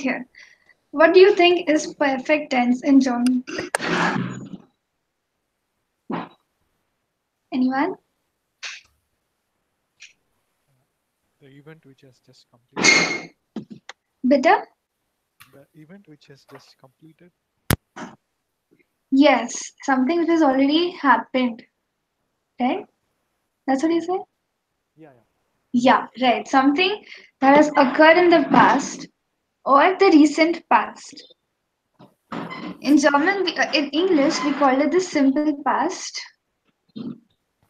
Okay. What do you think is perfect tense in German? Anyone? The event which has just completed. Bitte? The event which has just completed. Yes, something which has already happened, right? That's what you say? Yeah, yeah. Yeah, right. Something that has occurred in the past or the recent past. In German, in English, we call it the simple past.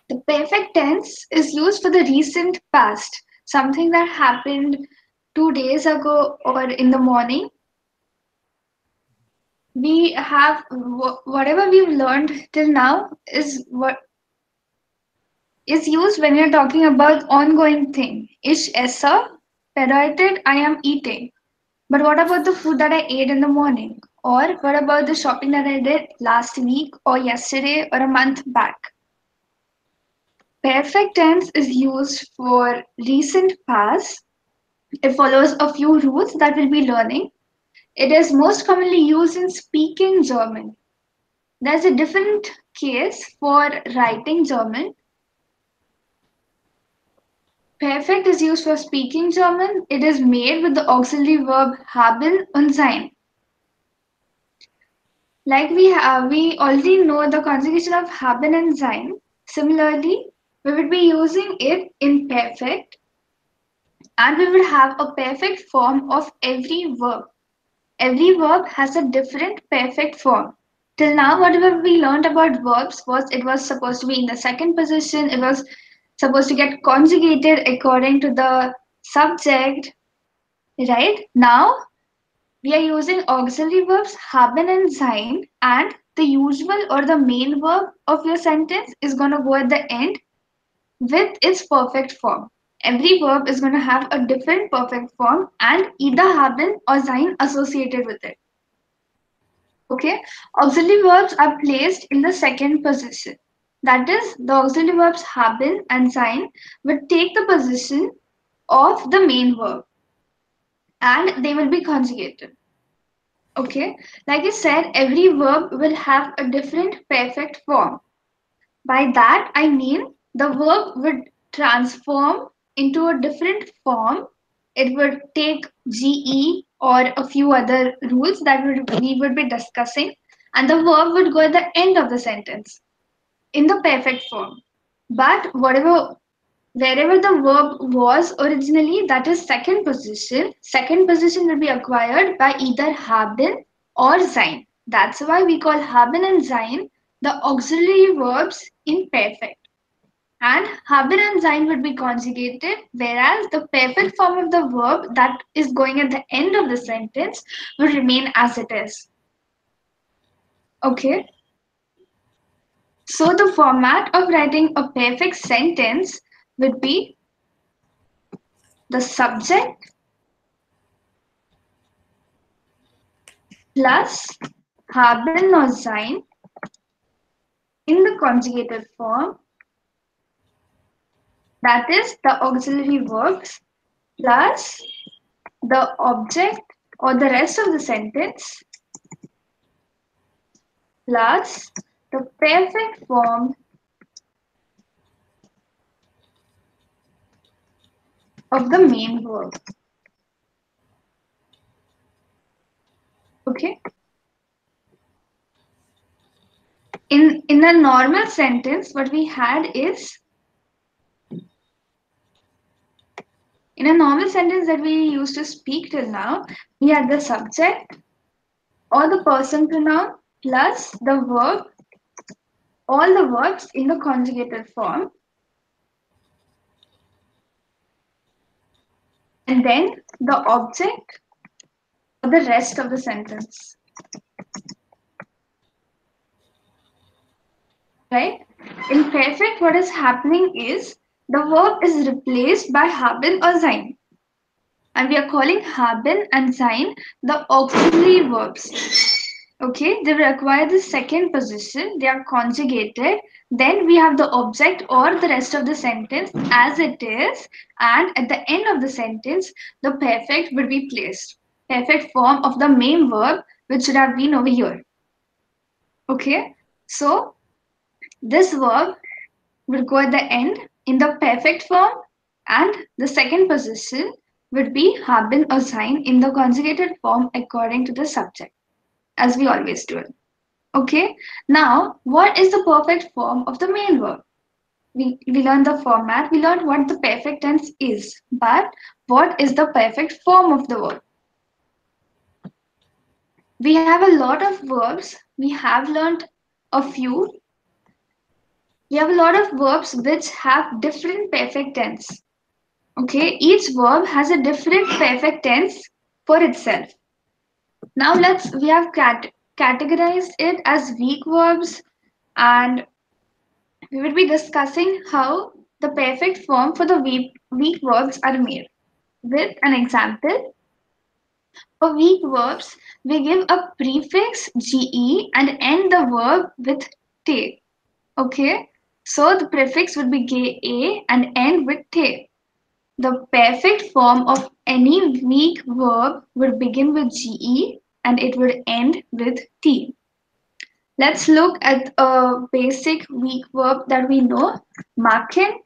The perfect tense is used for the recent past, something that happened 2 days ago or in the morning. We have whatever we've learned till now is what is used when you're talking about ongoing thing. Ich esse bedeutet I am eating. But what about the food that I ate in the morning? Or what about the shopping that I did last week or yesterday or a month back? Perfect tense is used for recent past. It follows a few rules that we'll be learning. It is most commonly used in speaking German. There's a different case for writing German. Perfect is used for speaking German. It is made with the auxiliary verb haben und sein. Like we already know the conjugation of haben and sein. Similarly, we would be using it in perfect, and we would have a perfect form of every verb. Every verb has a different perfect form. Till now, whatever we learned about verbs was it was supposed to be in the second position, it was supposed to get conjugated according to the subject, right? Now, we are using auxiliary verbs haben and sein, and the usual or the main verb of your sentence is going to go at the end with its perfect form. Every verb is going to have a different perfect form and either haben or sein associated with it. Okay, auxiliary verbs are placed in the second position. That is, the auxiliary verbs haben and sein will take the position of the main verb and they will be conjugated. Okay, like I said, every verb will have a different perfect form. By that, I mean the verb would transform into a different form. It would take GE or a few other rules that we would be discussing, and the verb would go at the end of the sentence in the perfect form. But wherever the verb was originally, that is second position will be acquired by either haben or sein. That's why we call haben and sein the auxiliary verbs in perfect. And haben and sein would be conjugated, whereas the perfect form of the verb that is going at the end of the sentence will remain as it is. Okay, so the format of writing a perfect sentence would be the subject plus haben or sein in the conjugated form, that is the auxiliary verbs plus the object or the rest of the sentence plus the perfect form of the main verb. Okay. In a normal sentence, what we had is in a normal sentence that we used to speak till now, we had the subject or the person pronoun plus the verb, all the verbs in the conjugated form, and then the object for the rest of the sentence. Right? In perfect, what is happening is the verb is replaced by haben or sein. And we are calling haben and sein the auxiliary verbs. Okay, they will acquire the second position, they are conjugated, then we have the object or the rest of the sentence as it is, and at the end of the sentence, the perfect will be placed. perfect form of the main verb, which should have been over here. Okay, so this verb would go at the end in the perfect form, and the second position would be haben or sein in the conjugated form according to the subject, as we always do it. Okay, now what is the perfect form of the main verb? We learned the format, we learned what the perfect tense is, but what is the perfect form of the verb? We have a lot of verbs, we have learned a few. We have a lot of verbs which have different perfect tense. Okay, each verb has a different perfect tense for itself. Now we have categorized it as weak verbs, and we will be discussing how the perfect form for the weak verbs are made. With an example, for weak verbs, we give a prefix ge and end the verb with te. Okay, so the prefix would be ge and end with te. The perfect form of any weak verb would begin with ge and it would end with t. Let's look at a basic weak verb that we know, machen.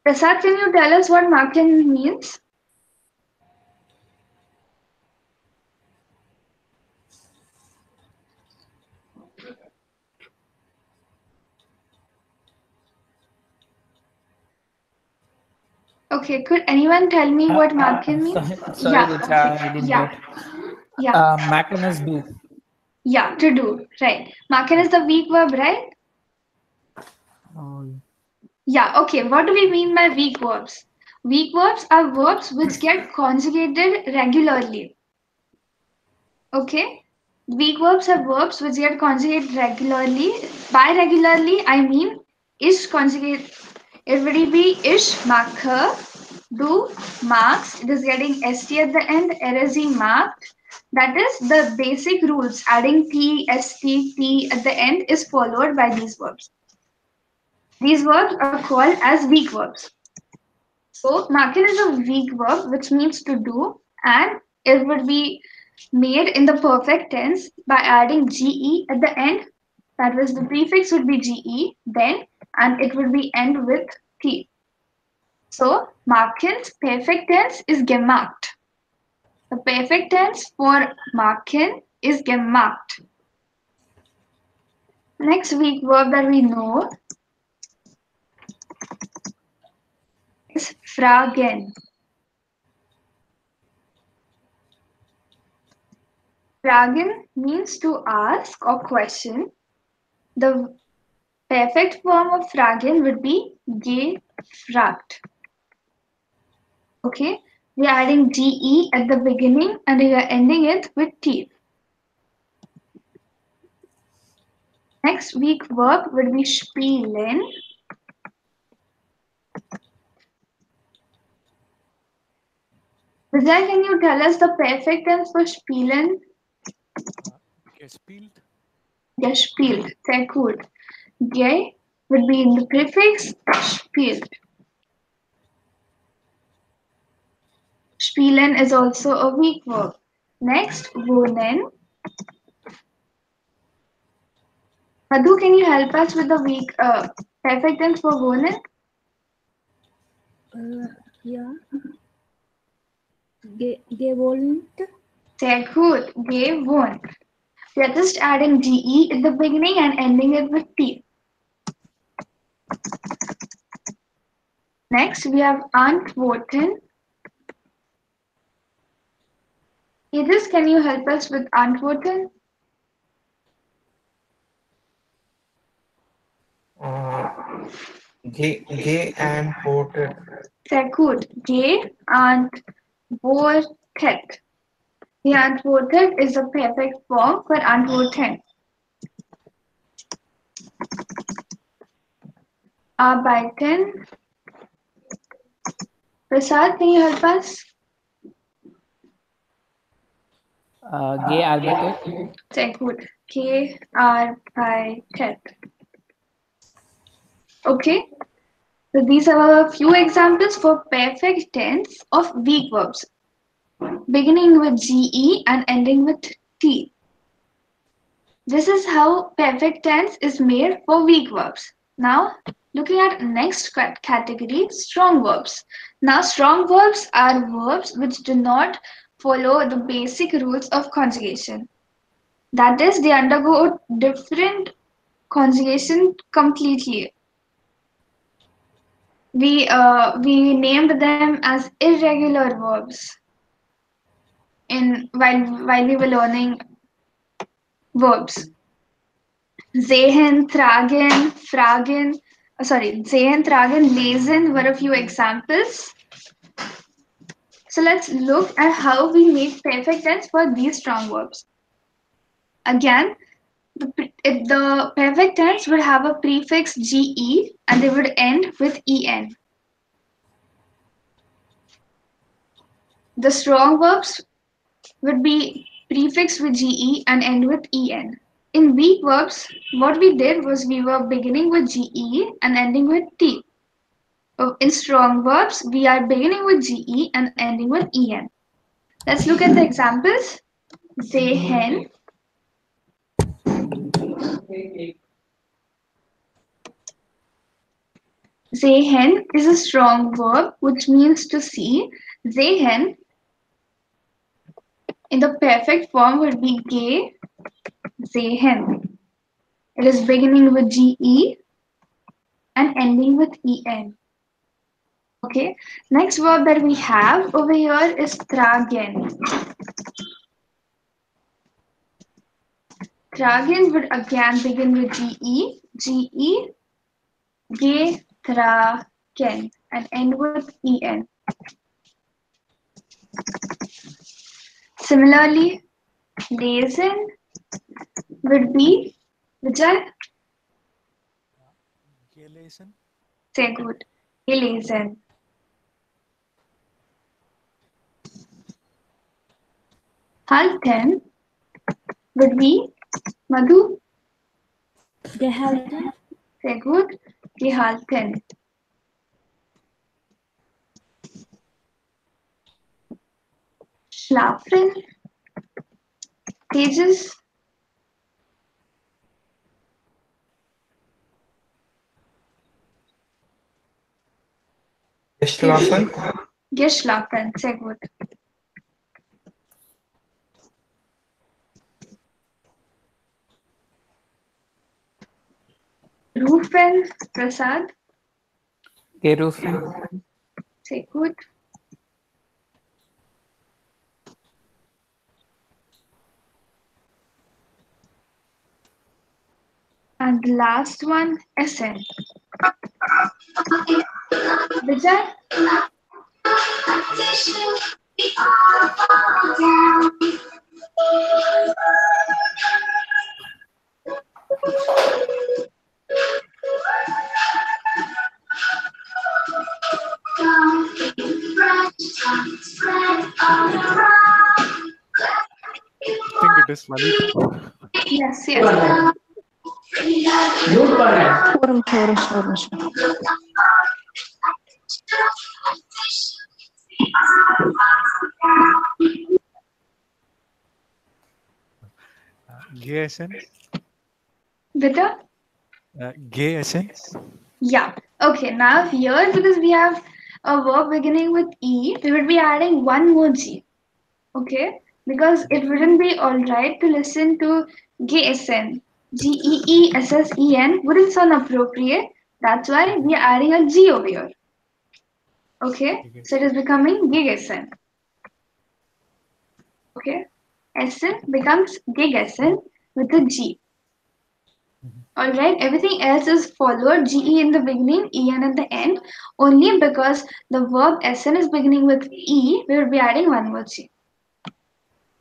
Prasad, can you tell us what machen means? Okay, could anyone tell me what machen means? Sorry, Richa, I didn't Yeah, get. yeah, Macken is do. yeah, to do, right. Machen is the weak verb, right? Oh, Yeah, okay, what do we mean by weak verbs? Weak verbs are verbs which get conjugated regularly. Okay, weak verbs are verbs which get conjugated regularly. By regularly, I mean ish conjugate. It will be ish, mache, do, marks. It is getting st at the end, erasing marked. That is the basic rules. Adding t, st, t at the end is followed by these verbs. These verbs are called as weak verbs. So, maken is a weak verb which means to do, and it would be made in the perfect tense by adding ge at the end. That was the prefix would be ge, then, and it would be end with t. So, Marken's perfect tense is gemacht. The perfect tense for Marken is gemacht. Next weak verb that we know is fragen. Fragen means to ask or question. The perfect form of fragen would be gefragt. Okay, we are adding ge at the beginning and we are ending it with t. Next weak verb would be spielen. Vijay, can you tell us the perfect tense for spielen? Gespielt. Gespielt. Sehr gut. Ge would be in the prefix spielt. Spielen is also a weak verb. Next, wohnen. Madhu, can you help us with the weak perfect tense for wohnen? Yeah. Gewohnt. Sehr gut. Gewohnt. We are just adding ge at the beginning and ending it with t. Next, we have antworten. Idris, can you help us with antworten? Gay and ported. Sehr gut. Geantwortet. Geantwortet is the perfect form for antworten. Arbeiten. Prasad, can you help us? gearbeitet. Sehr gut. Gearbeitet. Okay. So these are a few examples for perfect tense of weak verbs, beginning with GE and ending with T. This is how perfect tense is made for weak verbs. Now, looking at next category, strong verbs. Now, strong verbs are verbs which do not follow the basic rules of conjugation. That is, they undergo different conjugation completely. We named them as irregular verbs in while we were learning verbs. Sehen, tragen, lesen were a few examples. So let's look at how we make perfect tense for these strong verbs. Again, the perfect tense would have a prefix ge and they would end with en. The strong verbs would be prefixed with ge and end with en. In weak verbs, what we did was we were beginning with ge and ending with t. In strong verbs, we are beginning with ge and ending with en. Let's look at the examples. Sehen. Sehen is a strong verb which means to see. Sehen in the perfect form would be ge, sehen. It is beginning with ge and ending with en. Okay, next verb that we have over here is tragen. Tragen would again begin with ge, tragen, and end with en. Similarly, lesen would be Vijay. Gelesen. Say good. Gelesen. Halten would be Madhu. Gehalten. Say good. Gehalten. Schlafen. Tejas. Geschlafen. Geschlafen. Say good. Rufen. Prasad. Gerufen. Say good. And the last one, essen. Vijay. I think it is Lalita. Yes, yes. Gelesen. Vita? Gelesen. Yeah. Okay, now here, because we have a verb beginning with E, we would be adding one more G. Okay? Because it wouldn't be alright to listen to GSN. GEESSEN wouldn't sound appropriate. That's why we are adding a G over here. Okay? So it is becoming GSN. Okay? SN becomes GSN with a G. Alright, everything else is followed GE in the beginning, EN at the end. Only because the verb SN is beginning with E, we will be adding one more G.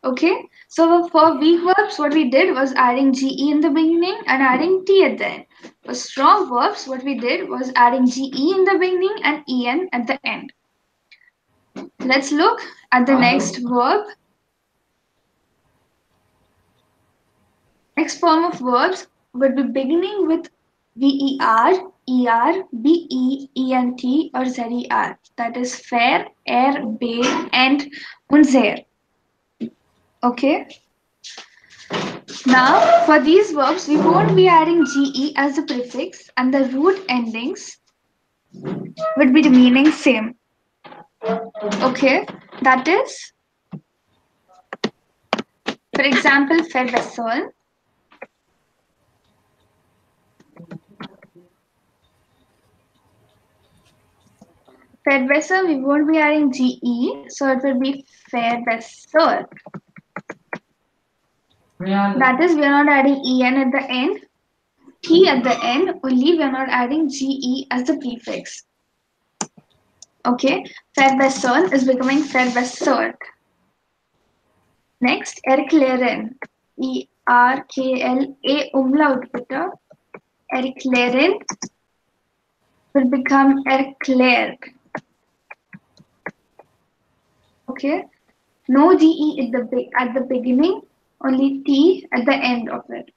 Okay, so for weak verbs, what we did was adding GE in the beginning and adding T at the end. For strong verbs, what we did was adding GE in the beginning and EN at the end. Let's look at the next verb. Next form of verbs would be beginning with VER, ER, BE, ENT, or ZER. That is fair, air, bay, and unser. Okay. Now, for these verbs, we won't be adding GE as a prefix, and the root endings would be remaining same. Okay. That is, for example, verwässern. Verwässern, we won't be adding GE, so it will be verwässert. That is, we are not adding EN at the end, T at the end, only we are not adding GE as the prefix. Okay, verwässern is becoming verwässert. Next, erklären. ERKLA umlaut bitte. Erklären will become erklärt. Okay, no GE at the beginning, only T at the end of it.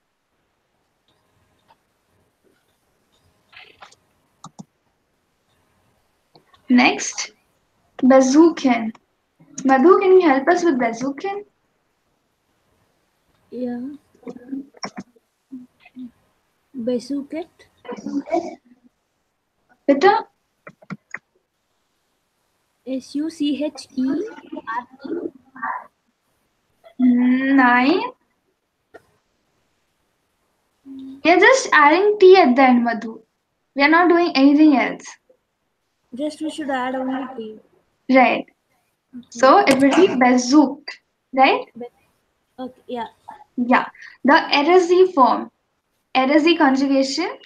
Next, besuchen. Madhu, can you help us with besuchen? Yeah. Besuket. Bitte? SUCHERT. Nine. We are just adding T at the end, Madhu. We are not doing anything else. Just we should add only T. Right. So it will be besucht. Right? Okay, yeah. Yeah. The RSZ form. RSZ conjugation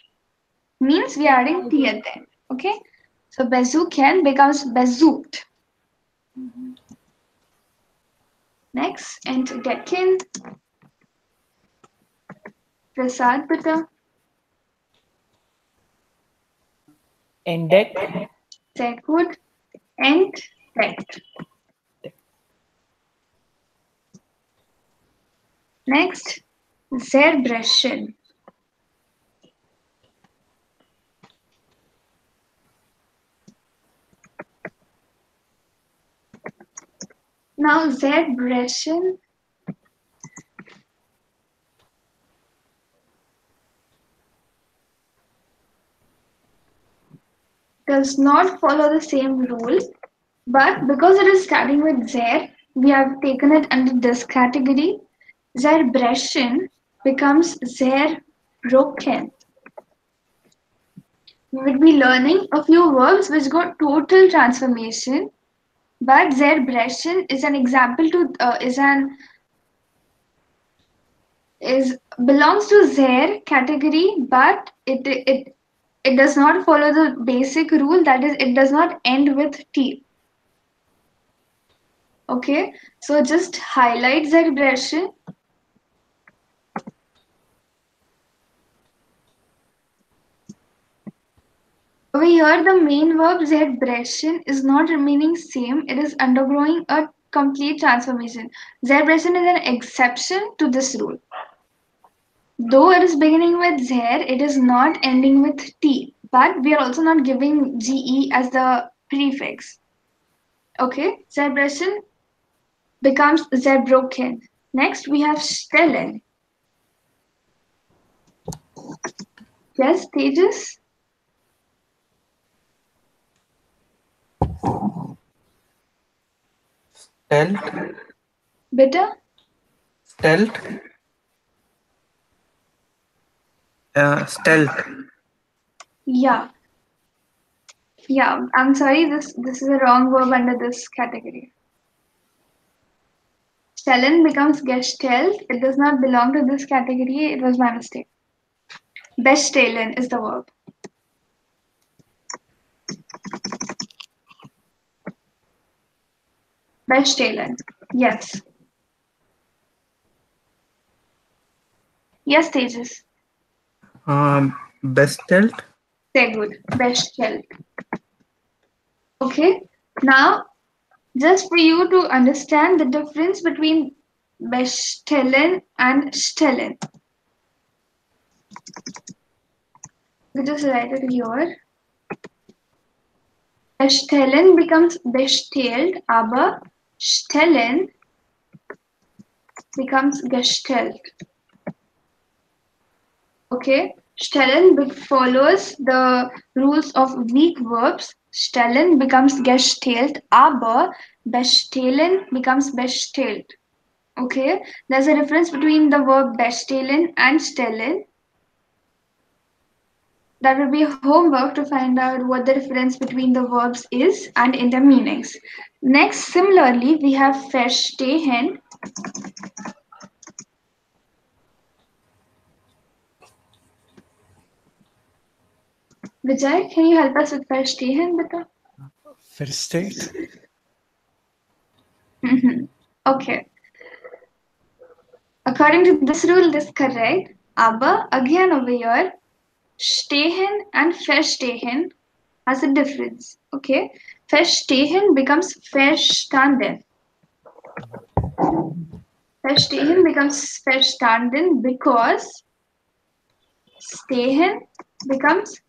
means we are adding T at the end. Okay? So besuchen becomes besucht. Next, entdecken. Prasad, bitte. Entdeck. Sehr gut. Entdeckt. Next, zerbrechen. Now, zerbrechen does not follow the same rule, but because it is starting with zer, we have taken it under this category. Zerbrechen becomes zerbrochen. We will be learning a few verbs which got total transformation, but zerbrechen is an example to belongs to zer category, but it does not follow the basic rule, that is, it does not end with T. Okay, so just highlight zerbrechen. Over here, the main verb zerbrechen is not remaining same, it is undergoing a complete transformation. Zerbrechen is an exception to this rule. Though it is beginning with zer, it is not ending with T, but we are also not giving GE as the prefix. Okay, zerbrechen becomes zerbrochen. Next, we have stellen. Yes, Tejas? Stealth. Bitte? Stealth. Stealth. Yeah. Yeah, I'm sorry, this is a wrong verb under this category. Stellen becomes Gestalt. It does not belong to this category. It was my mistake. Bestellen is the verb. Bestellen. Yes. Yes, Tejas. Bestelt. Sehr good. Bestellt. Okay. Now, just for you to understand the difference between bestellen and stellen. We just write it here. Bestellen becomes bestellt, aber stellen becomes gestellt. Okay, stellen follows the rules of weak verbs. Stellen becomes gestellt, aber bestellen becomes bestellt. Okay, there's a difference between the verb bestellen and stellen. That will be homework to find out what the difference between the verbs is and in their meanings. Next, similarly, we have verstehen. Vijay, can you help us with verstehen, beta? Versteht. Okay. According to this rule, this is correct. Aber again over here, stehen and verstehen has a difference. Okay. Verstehen becomes verstanden. Verstehen becomes verstanden because stehen becomes.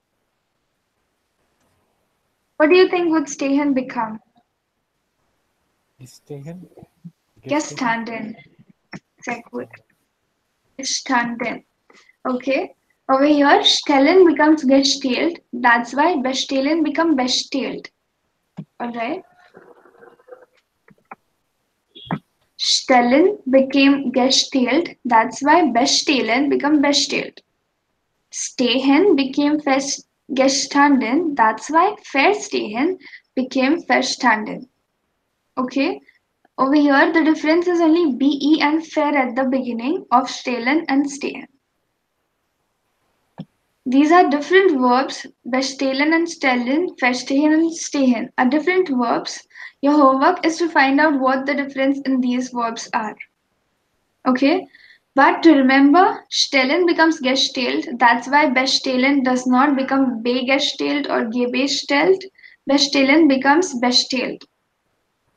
What do you think would stehen become? Gestehen. Gestanden. Sehr gut. Gestanden. Okay. Over here, stellen becomes gestellt. That's why bestellen become bestellt. Alright. Stellen became gestellt. That's why bestellen become bestellt. Stehen became gestanden. That's why verstehen became verstanden. Okay. Over here, the difference is only be and fair at the beginning of stellen and stehen. These are different verbs. Bestellen and stellen, verstehen and stehen are different verbs. Your homework is to find out what the difference in these verbs are. Okay? But to remember, stellen becomes gestellt. That's why bestellen does not become begestellt or gebestellt. Bestellen becomes bestellt.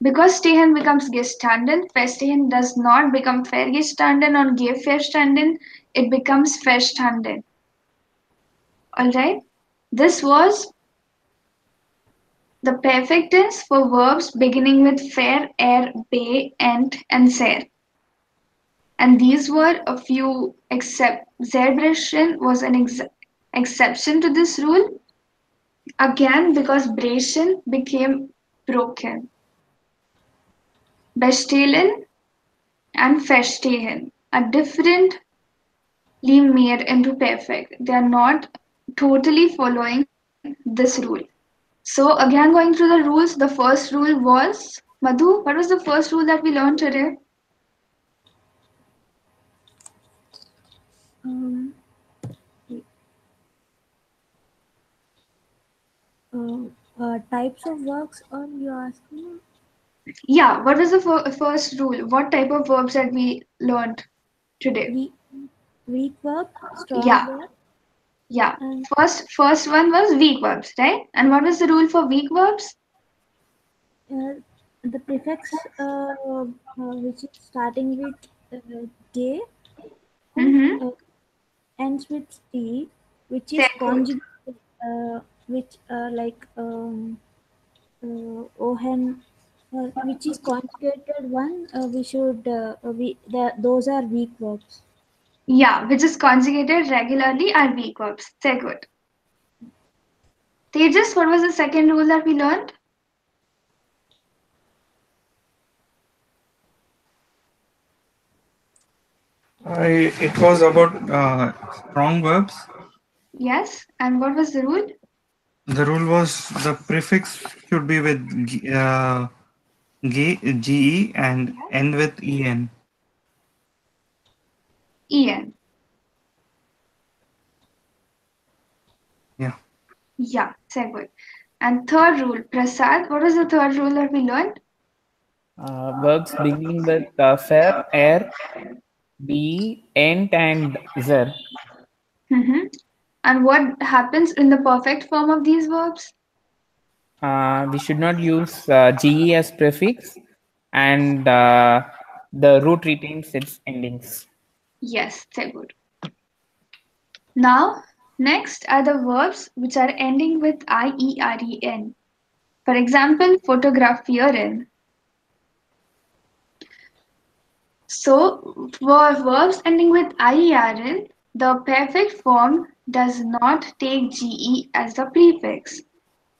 Because stehen becomes gestanden, verstehen does not become vergestanden or geverstanden. It becomes verstanden. Alright, this was the perfect tense for verbs beginning with fair, be, and ser. And these were a few Zerbrechen was an exception to this rule. Again, because Brechen became broken. Bestellen and verstehen are differently made into perfect. They are not totally following this rule. So again, going through the rules, the first rule was, Madhu, what was the first rule that we learned today? Types of works, or you asking? Yeah, what was the first rule? What type of verbs that we learned today? Weak verb, strong Yeah, verb. yeah. And First one was weak verbs, right? And what was the rule for weak verbs? the prefix which is starting with J and Mm-hmm. ends with T, which is Sehr gut. conjugated, which like Ohen, which is conjugated one. We should those are weak verbs. Yeah, which is conjugated regularly are weak verbs. Sehr good. Tejas, what was the second rule that we learned? It was about strong verbs. Yes, and what was the rule? The rule was the prefix should be with ge and end with en. En. Yeah. Yeah, sehr good. And third rule, Prasad, what was the third rule that we learned? Verbs beginning with fair, be, ent, and zer. Mm-hmm. And what happens in the perfect form of these verbs? We should not use ge as prefix, and the root retains its endings. Yes, sehr good. Now, Next are the verbs which are ending with ieren. For example, fotografieren. So, for verbs ending with ieren, the perfect form does not take ge as the prefix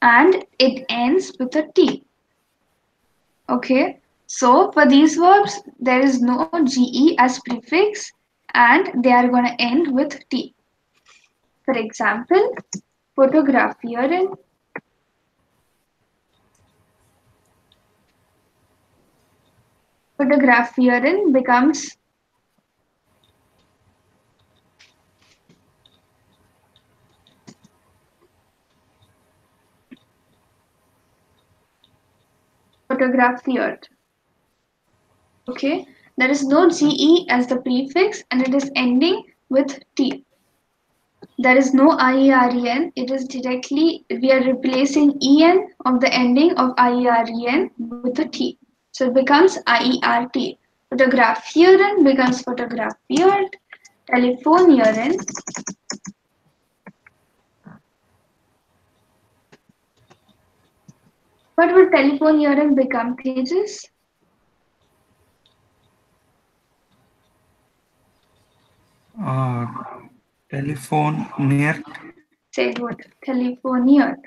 and it ends with a t. Okay, so for these verbs, there is no ge as prefix and they are going to end with t. For example, fotografieren. Fotografieren becomes fotografiert. Okay, there is no ge as the prefix and it is ending with t. There is no ieren, it is directly, we are replacing en of the ending of ieren with a t. So it becomes iert. Fotografieren becomes fotografiert. Telefonieren. What would telefonieren become, Tejas? Uh, telephone near. Say what? Telefoniert.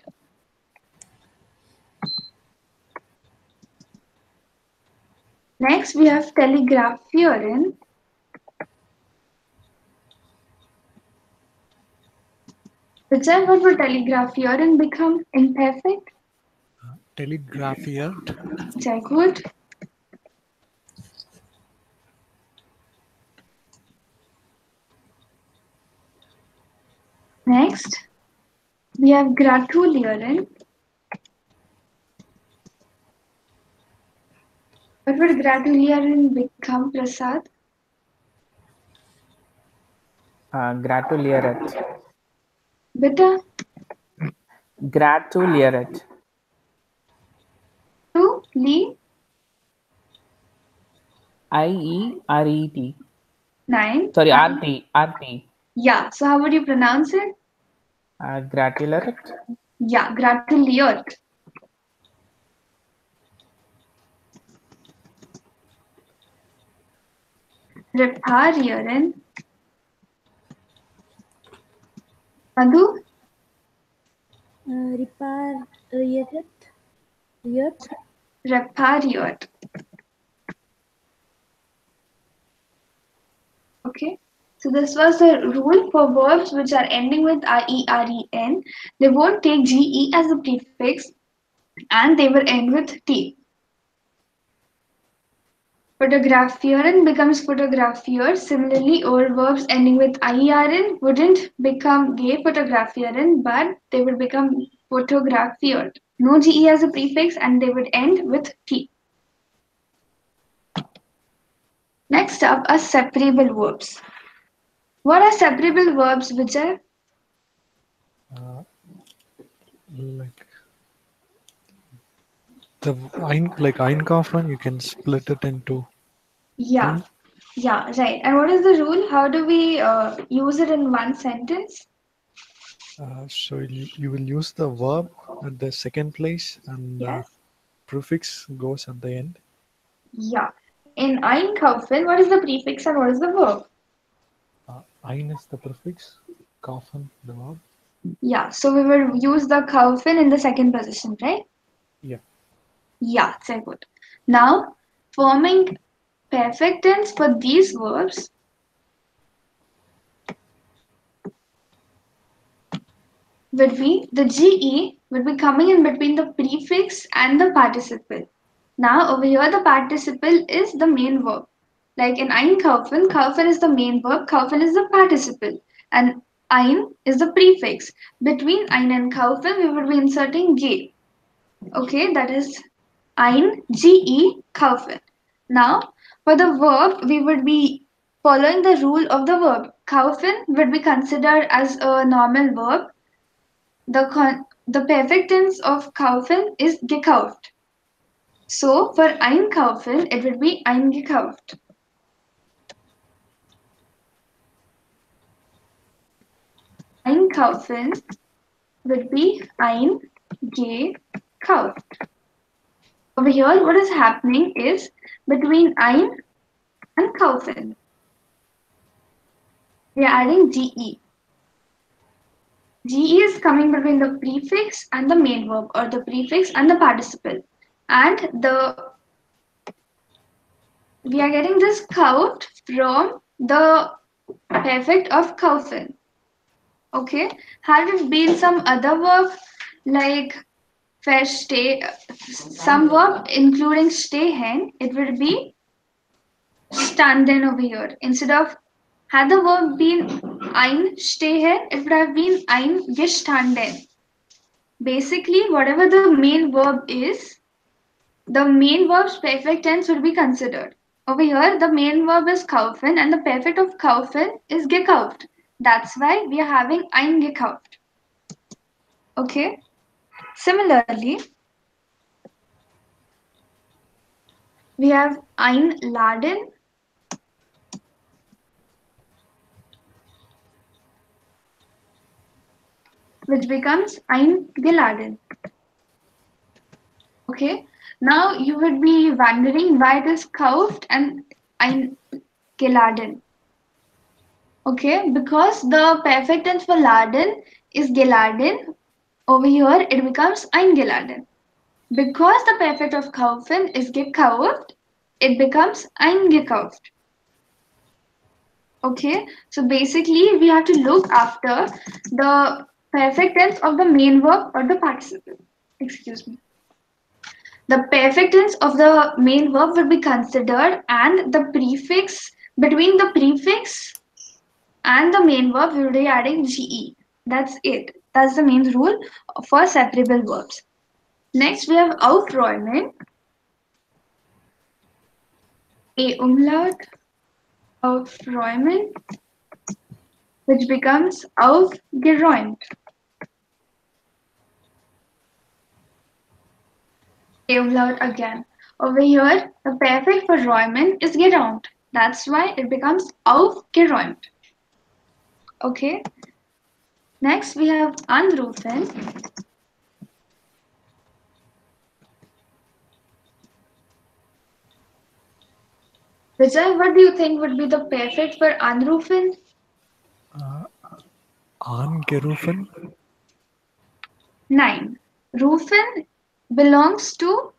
Next, we have telegrafieren. Vijay, what would telegrafieren become imperfect? Telegraphiert. Very good. Next, we have gratulieren. What would gratulieren become, Prasad? Gratulieret. Bitter Gratulieret. to Lee. IERET. 9. Sorry, RT. Yeah, so how would you pronounce it? Gratulieret. Yeah, gratuliert. Reparieren. Madhu? Repariert. Repariert. Okay, so this was the rule for verbs which are ending with ieren. They won't take ge as a prefix and they will end with t. Fotografieren becomes fotografier. Similarly, all verbs ending with ieren wouldn't become ge fotografieren, but they would become fotografiert. No ge as a prefix and they would end with t. Next up are separable verbs. What are separable verbs, Vijay? Like the einkaufen, you can split it into Yeah, two. yeah, right. And what is the rule? How do we use it in one sentence? So you will use the verb at the second place and the Yes. prefix goes at the end. Yeah. In einkaufen, what is the prefix and what is the verb? Ein is the prefix, kaufen the verb. Yeah, so we will use the kaufen in the second position, right? Yeah. Yeah, very good. Now, forming perfect tense for these verbs would be the ge would be coming in between the prefix and the participle. Now, over here, the participle is the main verb. Like in einkaufen, kaufen is the main verb, kaufen is the participle, and ein is the prefix. Between ein and kaufen, we would be inserting ge. Okay, that is ein, ge, kaufen. Now, for the verb, we would be following the rule of the verb. Kaufen would be considered as a normal verb. The perfect tense of kaufen is gekauft. So for einkaufen, it would be eingekauft. einkaufen would be eingekauft. Over here, what is happening is between ein and kaufen, we are adding ge. Ge is coming between the prefix and the main verb, or the prefix and the participle. And we are getting this kauft from the perfect of kaufen. Okay, had it been some other verb like stay, some verb including stehen, it would be standen over here. Instead of, had the verb been einstehen, it would have been eingestanden. Basically, whatever the main verb is, the main verb's perfect tense would be considered. Over here, the main verb is kaufen and the perfect of kaufen is gekauft. That's why we are having eingekauft. Okay. Similarly, we have einladen, which becomes eingeladen. Okay. Now you would be wondering why it is kauft and eingeladen. Okay, because the perfect tense for laden is geladen. Over here, it becomes eingeladen. Because the perfect of kaufen is gekauft, it becomes eingekauft. Okay, so basically we have to look after the perfect tense of the main verb or the participle. Excuse me. The perfect tense of the main verb will be considered, and the prefix, between the prefix and the main verb, we will be adding ge. That's it. That's the main rule for separable verbs. Next, we have aufräumen. Umlaut, aufräumen, which becomes aufgeräumt. Umlaut again. Over here, the perfect for räumen is geräumt. That's why it becomes aufgeräumt. Okay. Next, we have anrufen. Vijay, what do you think would be the perfect for anrufen? Angerufen? 9. Rufen belongs to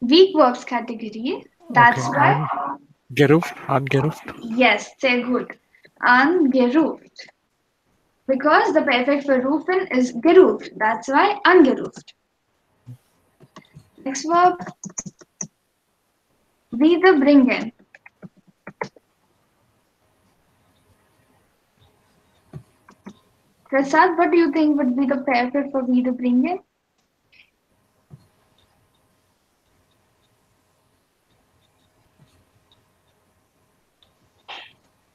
weak verbs category. That's Okay. why. Angeruft? Yes, sehr gut. Angeruft. Because the perfect for rufen is geruft. That's why angeruft. Next verb. Wiederbringen. Prasad, what do you think would be the perfect for wiederbringen?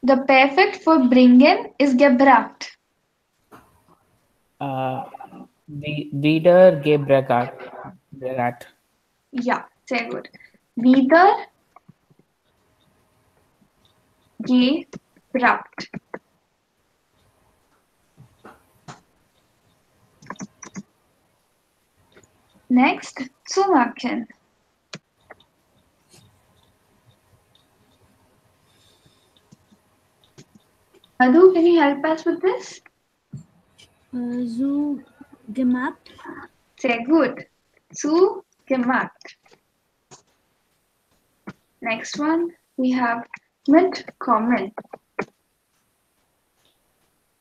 The perfect for bringen is gebracht. Wiedergebracht. Yeah, sehr gut. Wiedergebracht. Next, zumachen. Madhu, can you help us with this? Zugemacht. Sehr gut. Zugemacht. Next one, we have mitkommen.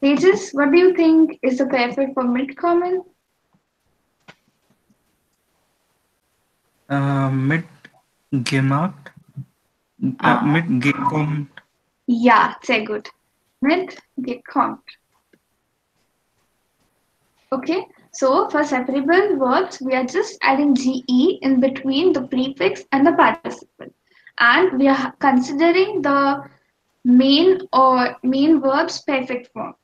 Tejas, what do you think is the perfect for mitkommen? Mitgemacht. Mitgekommen. Ja, sehr gut. Mitgekommen. Okay, so for separable verbs, we are just adding ge in between the prefix and the participle. And we are considering the main verb's perfect form.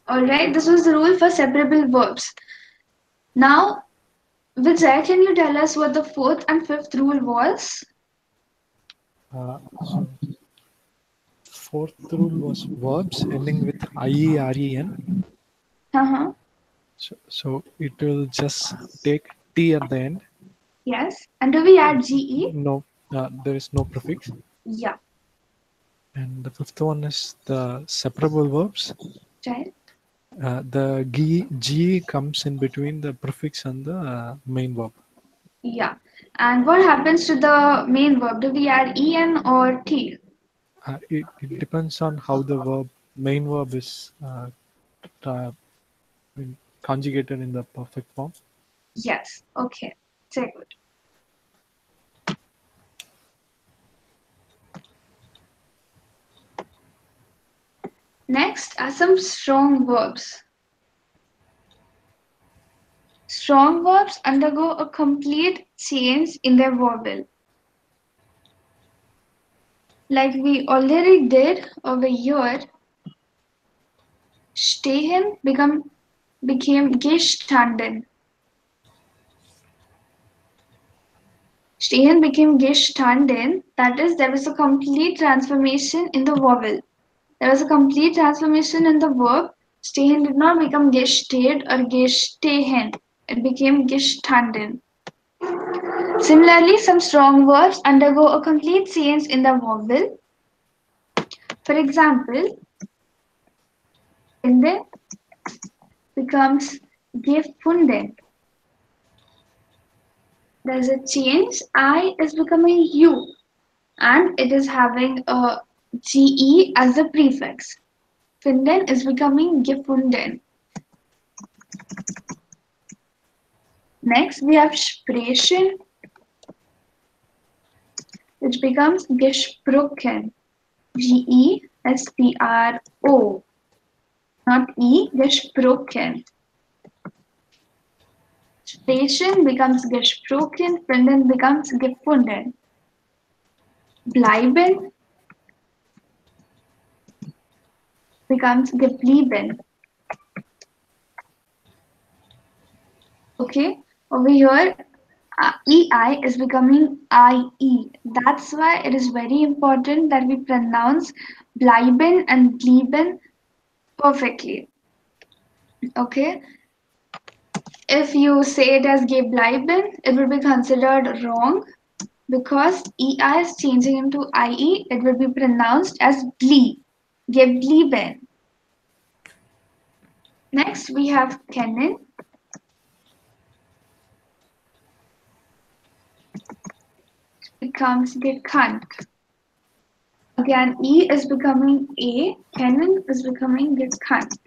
Alright, this was the rule for separable verbs. Now, Vijay, can you tell us what the fourth and fifth rule was? So fourth rule was verbs ending with IEREN. Uh-huh. So it will just take T at the end. Yes. And do we add GE? No, there is no prefix. Yeah. And the fifth one is the separable verbs. Right. The G comes in between the prefix and the main verb. Yeah. And what happens to the main verb? Do we add EN or T? It depends on how the main verb is conjugated in the perfect form. Yes. Okay. Very good. Next are some strong verbs. Strong verbs undergo a complete change in their vowel. Like we already did over here, stehen became gestanden. Stehen became gestanden, that is, there was a complete transformation in the vowel. There was a complete transformation in the verb. Stehen did not become gested or gestehen. It became gestanden. Similarly, some strong verbs undergo a complete change in the vowel. For example, finden becomes gefunden. There's a change. I is becoming U, and it is having a GE as the prefix. Finden is becoming gefunden. Next, we have sprechen, which becomes gesprochen. GESPRO, not E, gesprochen. Sprechen becomes gesprochen, finden becomes gefunden. Bleiben becomes geblieben. Okay, over here, EI is becoming IE. That's why it is very important that we pronounce bleiben and blieben perfectly. Okay, if you say it as gebleiben, it will be considered wrong because EI is changing into IE. It will be pronounced as blie, geblieben. Next, we have kennen. Becomes gekannt. Again, E is becoming A, kennen is becoming gekannt.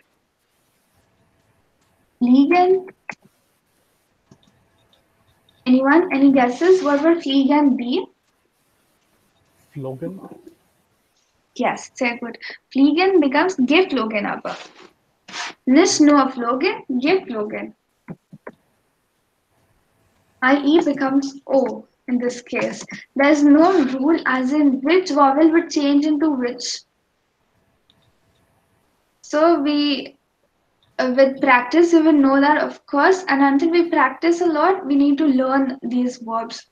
Fliegen. Anyone? Any guesses? What will fliegen be? Flogen. Yes, sehr gut. Fliegen becomes geflogen aber. Nicht nur flogen, geflogen. IE becomes O in this case. There's no rule as in which vowel would change into which. So we, with practice, we will know that of course, and until we practice a lot, we need to learn these verbs,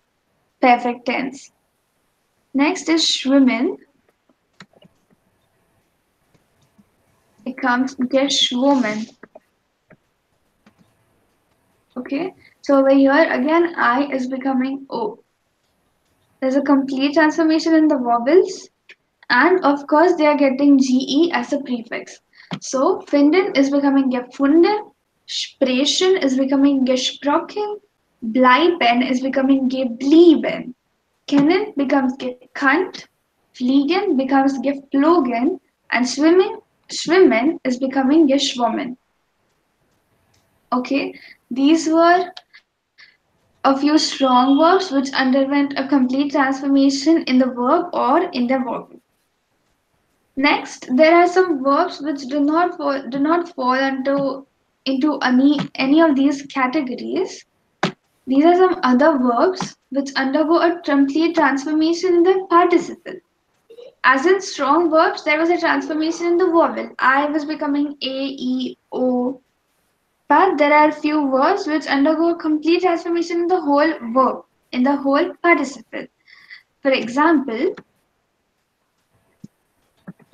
perfect tense. Next is schwimmen. Becomes geschwommen. Okay, so over here again, I is becoming O. There's a complete transformation in the vowels, and of course, they are getting GE as a prefix. So, finden is becoming gefunden, sprechen is becoming gesprochen, bleiben is becoming geblieben, kennen becomes gekannt, fliegen becomes geflogen, and schwimmen is becoming geschwommen. Okay, these were a few strong verbs which underwent a complete transformation in the verb or in the verb. Next, there are some verbs which do not fall into any of these categories. These are some other verbs which undergo a complete transformation in the participle. As in strong verbs, there was a transformation in the vowel. I was becoming A, E, O. But there are few verbs which undergo a complete transformation in the whole verb, in the whole participle. For example,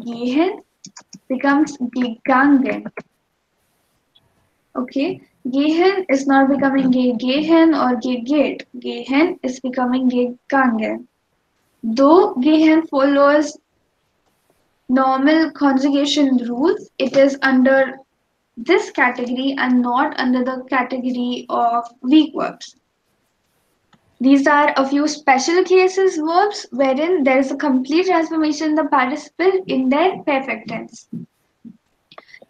gehen becomes gegangen. Okay, gehen is not becoming gehen or geht. Gehen is becoming gegangen. Though gehen follows normal conjugation rules, it is under this category and not under the category of weak verbs. These are a few special cases verbs wherein there is a complete transformation in the participle in their perfect tense.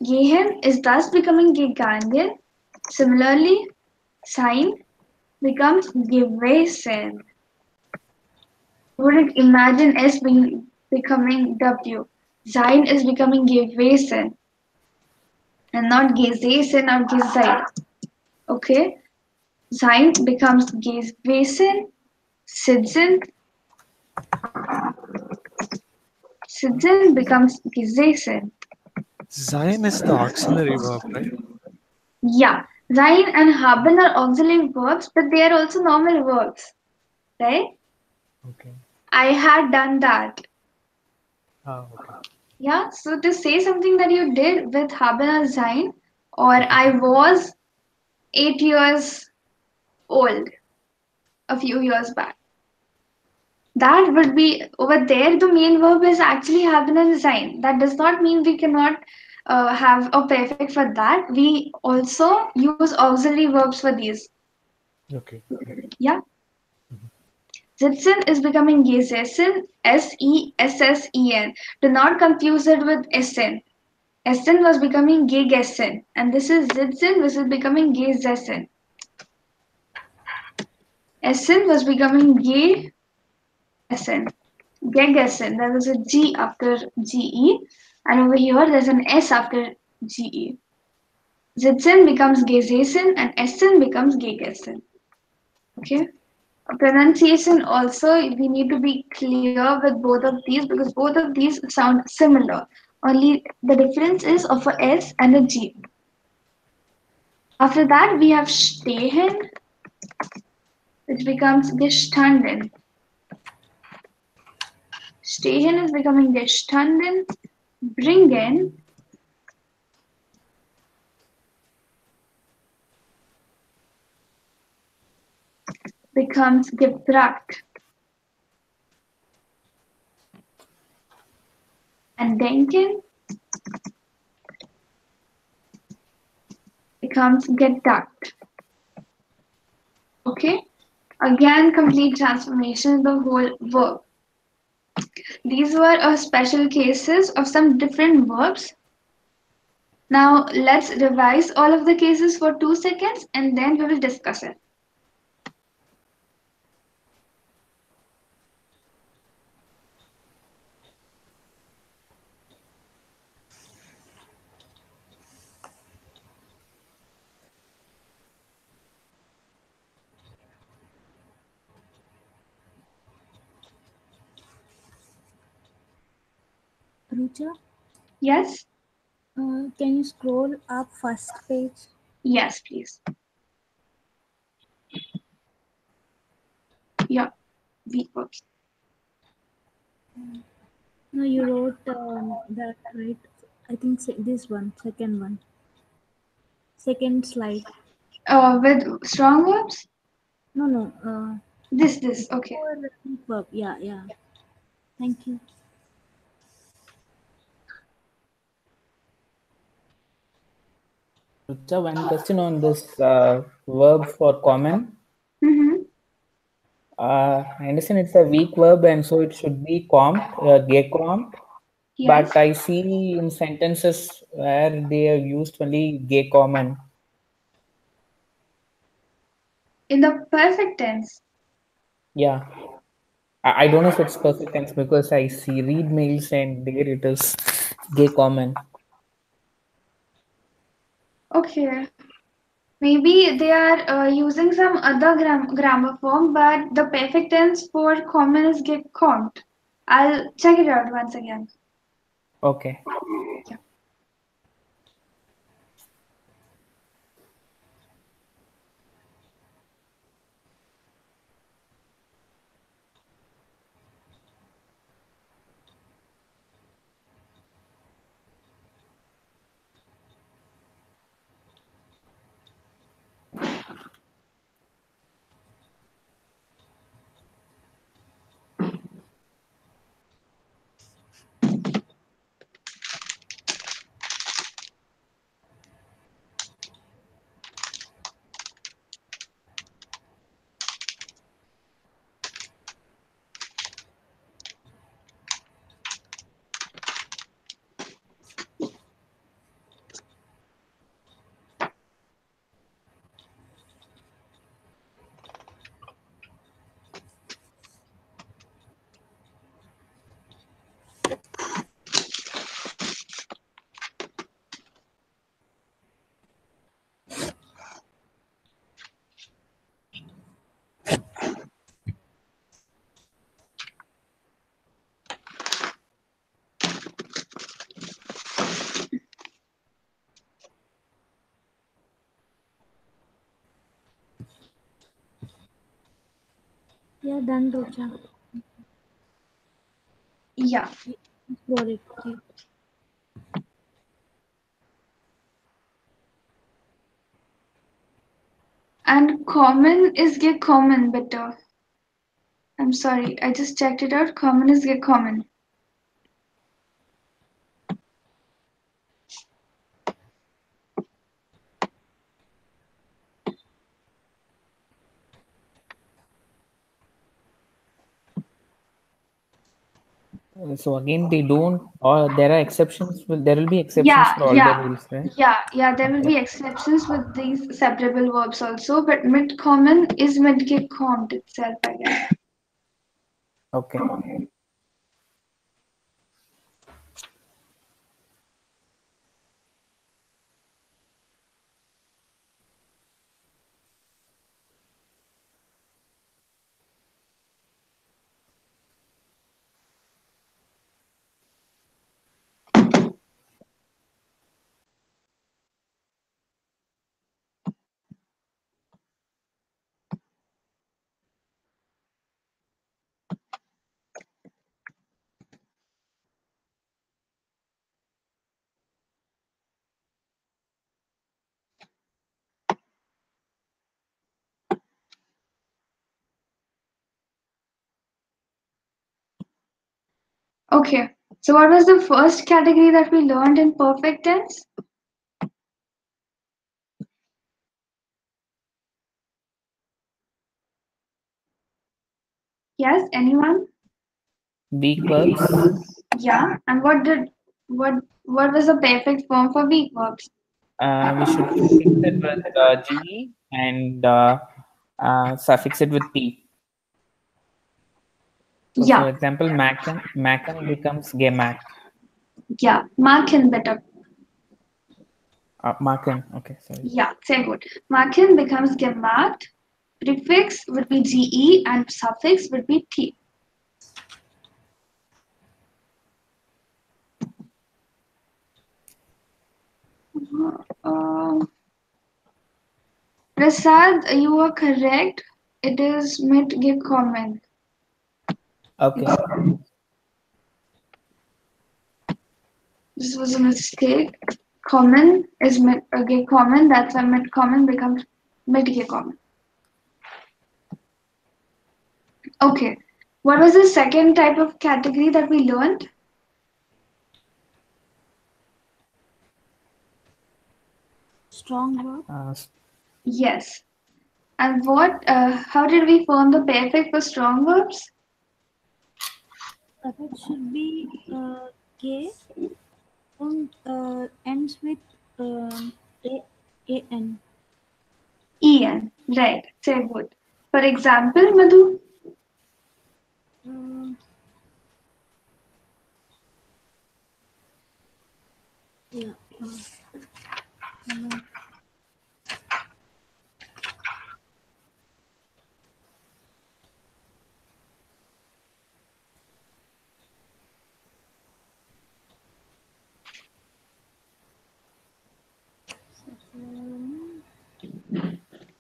Gehen is thus becoming gegangen. Similarly, sein becomes gewesen. Wouldn't imagine S becoming W. Sein is becoming gewesen and not gewesen or geseit. Okay, sein becomes gewesen, sitzen. Sitzen becomes gesessen. Sein is the auxiliary verb, right? Yeah, sein and haben are auxiliary verbs, but they are also normal verbs, right? Okay. I had done that. Okay. Yeah, so to say something that you did with haben or sein, or I was 8 years old a few years back. That would be over there. The main verb is actually haben and sein. That does not mean we cannot have a perfect for that. We also use auxiliary verbs for these. Okay. Yeah. Sitzen is becoming gesessen, Sessen. Do not confuse it with Essen. Essen was becoming gegessen, and this is sitzen, which is becoming gesessen. Essen was becoming gegessen. Gegessen. There was a G after GE, and over here there's an S after GE. Sitzen becomes gesessen, and Essen becomes gegessen. Okay. Pronunciation also, we need to be clear with both of these because both of these sound similar. Only the difference is of a S and a G. After that, we have stehen, which becomes gestanden. Stehen is becoming gestanden. Bringen becomes gebracht. And denken becomes gedacht. Okay? Again, complete transformation of the whole verb. These were special cases of some different verbs. Now let's revise all of the cases for 2 seconds and then we will discuss it. Rucha, Yes? can you scroll up first page? Yes, please. Yeah, weak verbs. No, you wrote that right. I think this one, second one, second slide. With strong verbs? No. This, okay. Before the verb. Yeah. Thank you. So one question on this verb for common. Mm-hmm. I understand it's a weak verb and so it should be comped, gekompt. Yes. But I see in sentences where they have used only gekommen. In the perfect tense. Yeah. I don't know if it's perfect tense because I see read mails and there it is gekommen. Okay. Maybe they are using some other grammar form, but the perfect tense for common is gekommt. I'll check it out once again. Okay. Yeah, done, Rocha. Yeah. Got it. Okay. And common is get common better. I'm sorry, I just checked it out. Common is get common. So again, they don't, or there are exceptions. There will be exceptions Yeah, for all the yeah, rules, right? yeah. There will Okay. be exceptions with these separable verbs also, but mid common is mid get commed itself, I guess. Okay. Okay, so what was the first category that we learned in perfect tense? Yes, anyone? Weak verbs. Yeah, and what was the perfect form for weak verbs? We should fix it with GE and suffix it with T. So, for Yeah, example, Macan becomes Gemac. yeah, Markin better. Macan. Okay, sorry. Yeah, sehr gut. Markin becomes gemacht. Prefix would be ge and suffix would be t. Uh, Prasad, you are correct. It is mit gekommen. Okay. This was a mistake. Common is mit gekommen. That's why mit common becomes mit gekommen. Okay. What was the second type of category that we learned? Strong verb. Yes. And what? How did we form the perfect for strong verbs? Perfect should be K and ends with A-N. En. Right. Sehr good. For example, Madhu. Uh, yeah. Uh,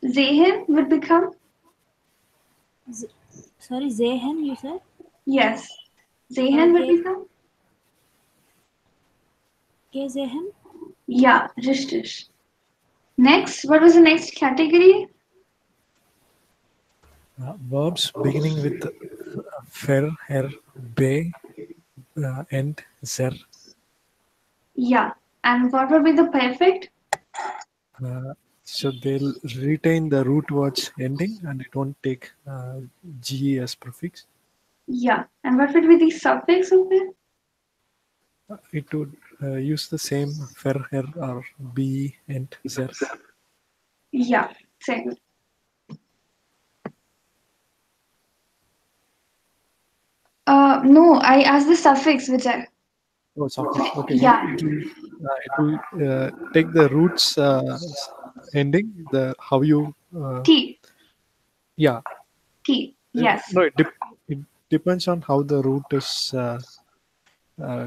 Zehen would become? sorry, Zehen, you said? Yes. Zehen would K become? Zehen? Yeah, richtig. Next, what was the next category? Verbs beginning with fer, her, be, and zer. Yeah. And what would be the perfect? So they'll retain the root words ending and it won't take ge as prefix. Yeah. And what would be the suffix of it? It would use the same fer, her, or be, and zer. Yeah. Sehr good. No, I asked the suffix, Vijay. Oh, suffix. Okay. Yeah. It will take the roots ending. The how you. T. Yeah. T. Yes. No, it depends on how the root is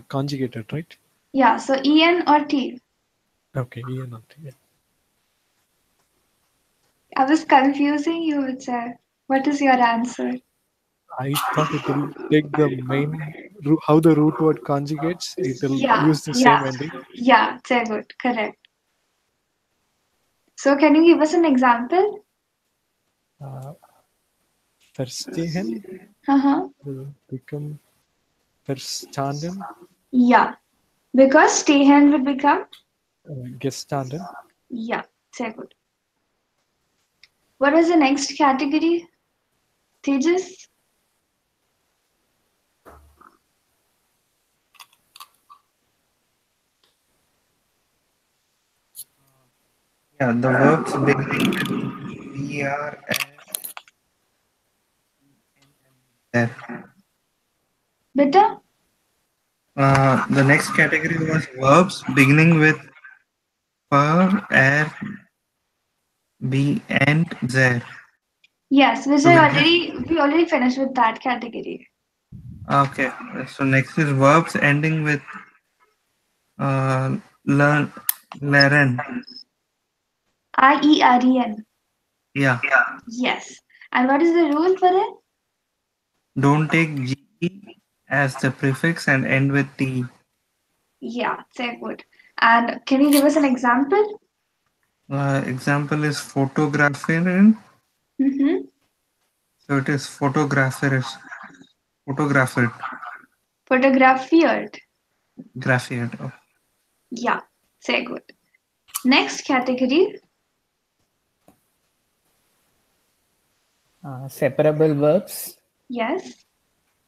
conjugated, right? Yeah. So En or T. Okay. Yeah, not, yeah. I was confusing you, Vijay. What is your answer? I thought it will take the main how the root word conjugates. It will Yeah, use the yeah, same ending. yeah, very good, correct. So can you give us an example? Uh, Verstehen Uh-huh. will become verstanden, Yeah, because stehen would become, gestanden. yeah, very good. What is the next category, Tejas? Yeah, the verbs beginning with BR and there. Beta? The next category was verbs beginning with per, er, be, and there. Yes, which So I with this, we already finished with that category. okay. So next is verbs ending with uh, learn, leren. IEREN. Yeah. Yes. And what is the rule for it? Don't take G as the prefix and end with T. Yeah, very good. And can you give us an example? Example is photographer. Mm-hmm. So it is photographer. Photographer. Photographed. Graphiad. Oh. Yeah, very good. Next category. Separable verbs, Yes.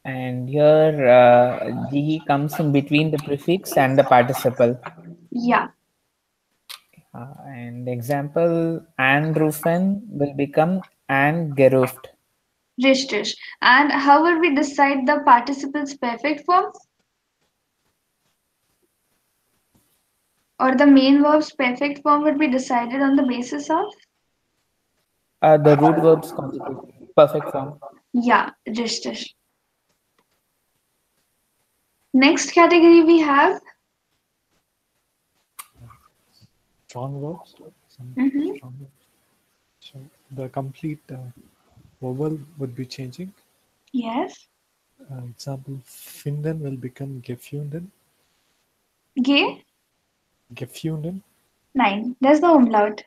and here G comes in between the prefix and the participle. Yeah. And example, anrufen will become angeruft. Richtig. And how will we decide the participle's perfect form or the main verb's perfect form would be decided on the basis of? The root verbs conjugate, perfect form. Yeah, richtig. Next category we have. Strong verbs. Some Mm-hmm. strong verbs. So the complete vowel would be changing. Yes. Example, finden will become gefunden. Gay. Gefunden. 9. There's the umlaut.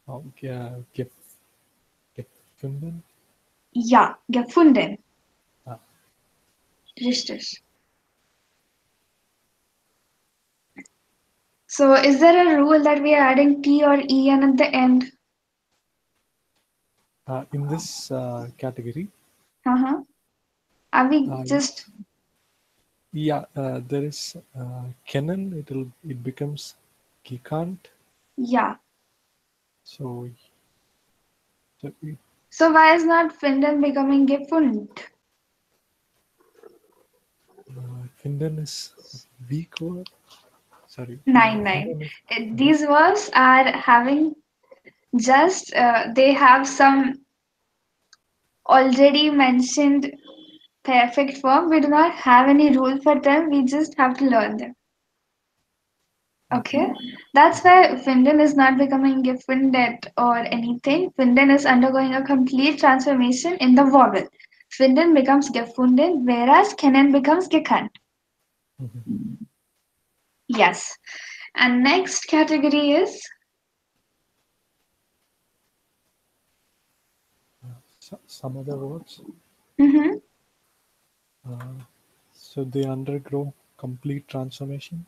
Oh, gefunden. Ja, gefunden. Ah. Richtig. So is there a rule that we are adding T or EN at the end? In this category, Uh-huh. Are we uh, just, yeah, there is kennen. It becomes gekannt. yeah. So, it, So why is not finden becoming gefund? finden is weak word. Sorry, 9. finden is These verbs are having just, they have some already mentioned perfect form. We do not have any rule for them. We just have to learn them. Okay, that's why Finden is not becoming Gifundet or anything. Finden is undergoing a complete transformation in the vowel. Finden becomes Gefunden, whereas Kennen becomes Gekannt. Yes. And next category is some other words. mm-hmm. So they undergo complete transformation.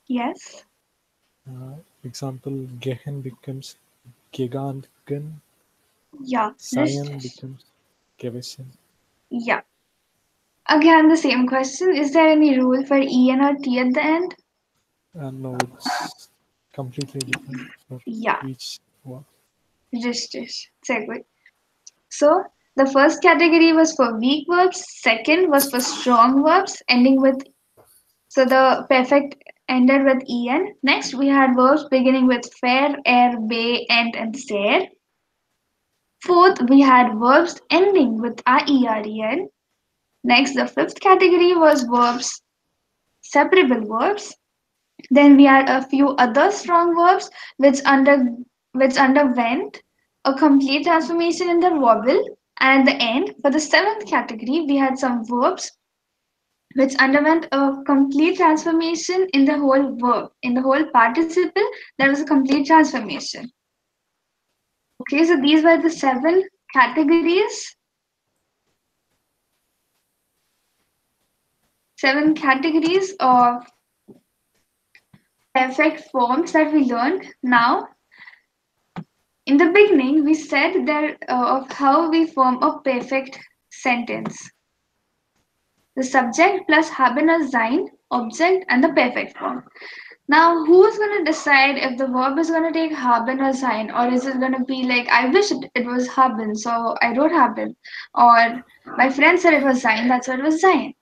Yes. Example, Gehen becomes Gegangen. Yeah. Cyan Richtig. becomes Gewissen. Yeah. Again, the same question. Is there any rule for EN or T at the end? No, it's completely different for Yeah. each word. Richtig. Sehr gut. So the first category was for weak verbs, second was for strong verbs ending with, so the perfect ended with en. Next we had verbs beginning with fair, er, be, and ser. Fourth we had verbs ending with ieren. Next the fifth category was verbs, separable verbs. Then we had a few other strong verbs which underwent a complete transformation in their vowel. And at the end, for the seventh category, we had some verbs which underwent a complete transformation in the whole verb. In the whole participle, there was a complete transformation. Okay, so these were the seven categories. Seven categories of perfect forms that we learned. Now, in the beginning, we said that of how we form a perfect sentence. The subject plus haben or sein, object, and the perfect form. Now, who's going to decide if the verb is going to take haben or sein, or is it going to be like, I wish it was haben, so I wrote haben, or my friend said it was sein, that's why it was sein,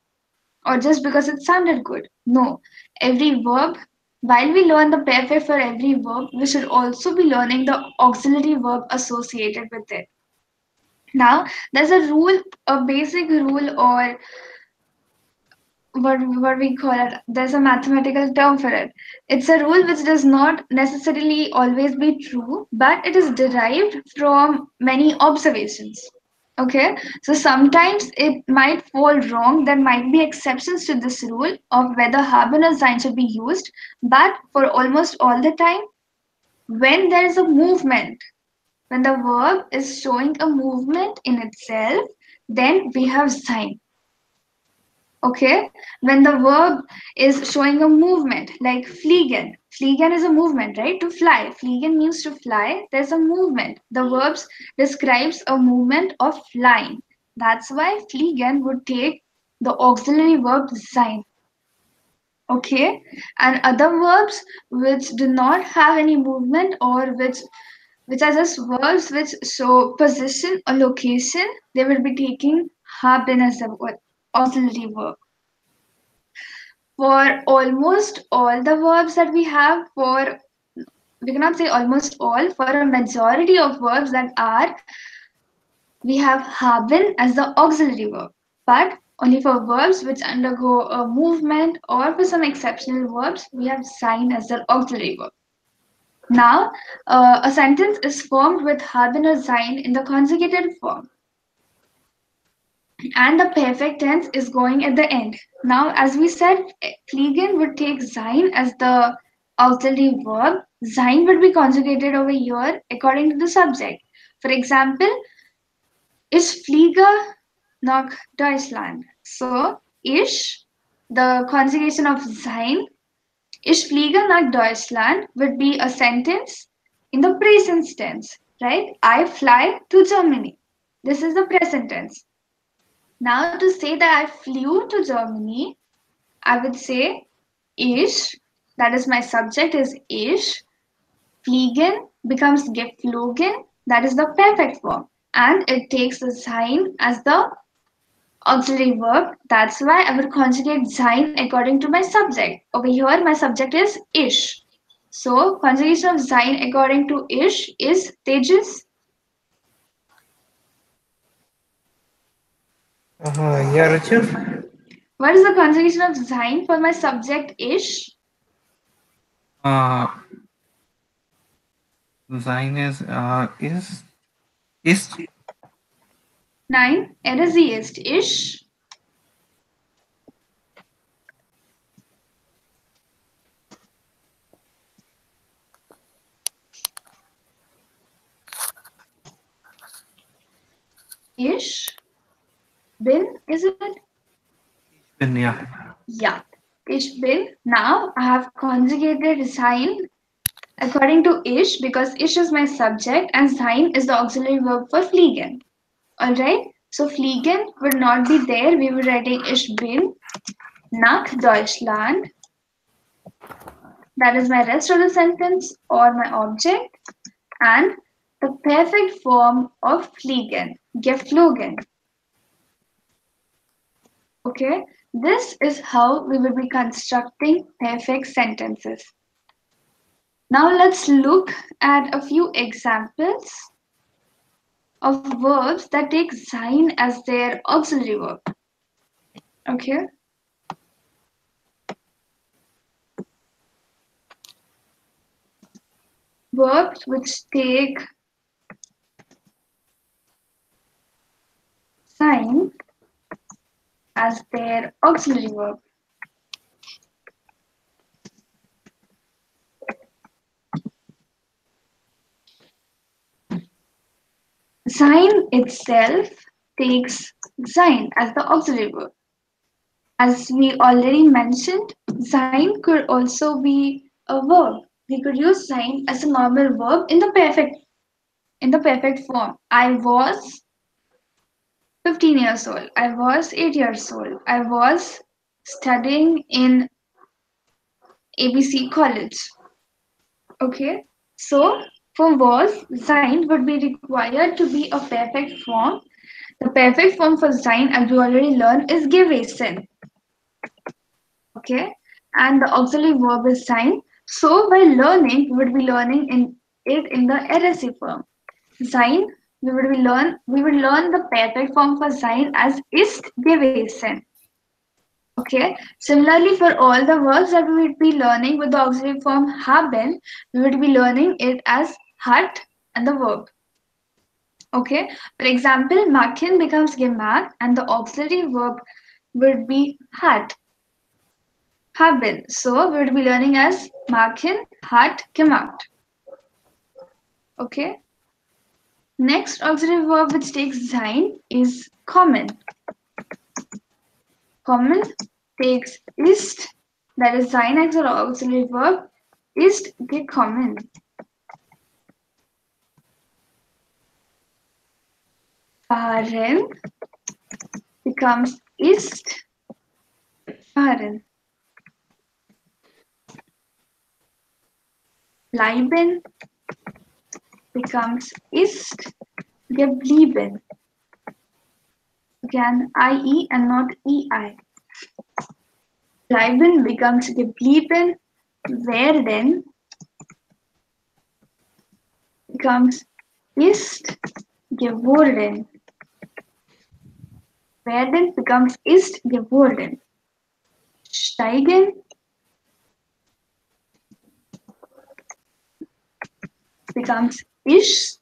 or just because it sounded good? No, every verb, while we learn the perfect for every verb, we should also be learning the auxiliary verb associated with it. Now, there's a rule, a basic rule, or what we call it, there's a mathematical term for it. It's a rule which does not necessarily always be true, but it is derived from many observations. Okay, so sometimes it might fall wrong. There might be exceptions to this rule of whether haben or sein should be used, but for almost all the time, when there is a movement, when the verb is showing a movement in itself, then we have sein. Okay, when the verb is showing a movement, like fliegen. Fliegen is a movement, right? To fly. Fliegen means to fly. There's a movement. The verbs describes a movement of flying. That's why fliegen would take the auxiliary verb sein. Okay, and other verbs which do not have any movement, or which are just verbs which show position or location, they will be taking haben as the auxiliary verb. For almost all the verbs that we have, for we cannot say almost all, for a majority of verbs that are, we have haben as the auxiliary verb, but only for verbs which undergo a movement, or for some exceptional verbs, we have sein as the auxiliary verb. Now, a sentence is formed with haben or sein in the conjugated form, and the perfect tense is going at the end. Now, as we said, fliegen would take sein as the auxiliary verb. Sein would be conjugated over here according to the subject. For example, ich fliege nach Deutschland. So, ich, the conjugation of sein, ich fliege nach Deutschland would be a sentence in the present tense, right? I fly to Germany. This is the present tense. Now, to say that I flew to Germany, I would say ich, that is my subject is ich. Fliegen becomes geflogen, that is the perfect form. And it takes the sein as the auxiliary verb. That's why I would conjugate sein according to my subject. Over here, my subject is ich. So, conjugation of sein according to ich is Tejas. Yeah, Richard. What is the conjugation of sein for my subject ich? Sein is Nein, er ist sie ist ich. Ich bin, is it? yeah. Yeah. Ich bin. Now I have conjugated sein according to ich, because ich is my subject and sein is the auxiliary verb for fliegen. Alright? So fliegen would not be there. We were writing ich bin nach Deutschland. That is my rest of the sentence or my object. And the perfect form of fliegen, geflogen. Okay, this is how we will be constructing perfect sentences. Now let's look at a few examples of verbs that take sein as their auxiliary verb. Okay. Verbs which take as their auxiliary verb. Sein itself takes sein as the auxiliary verb. As we already mentioned, sein could also be a verb. We could use sein as a normal verb in the perfect form. I was 15 years old. I was 8 years old. I was studying in ABC College. Okay, so for was, sein would be required to be a perfect form. The perfect form for sein, as we already learned, is gewesen. Okay, and the auxiliary verb is sein. So while learning, we would be learning it in the aorist form. Sein, we would learn the perfect form for sein as ist gewesen. Okay. Similarly, for all the verbs that we would be learning with the auxiliary form haben, we would be learning it as hat and the verb. Okay. For example, machen becomes gemacht and the auxiliary verb would be hat. Haben. So we would be learning as machen, hat, gemacht. Okay. Next auxiliary verb which takes sein is kommen. Kommen takes ist, that is sein as an auxiliary verb, ist gekommen. Fahren becomes ist fahren. Bleiben becomes ist geblieben. Again, IE and not EI. Bleiben becomes geblieben. Werden becomes ist geworden. Werden becomes ist geworden. Steigen becomes ist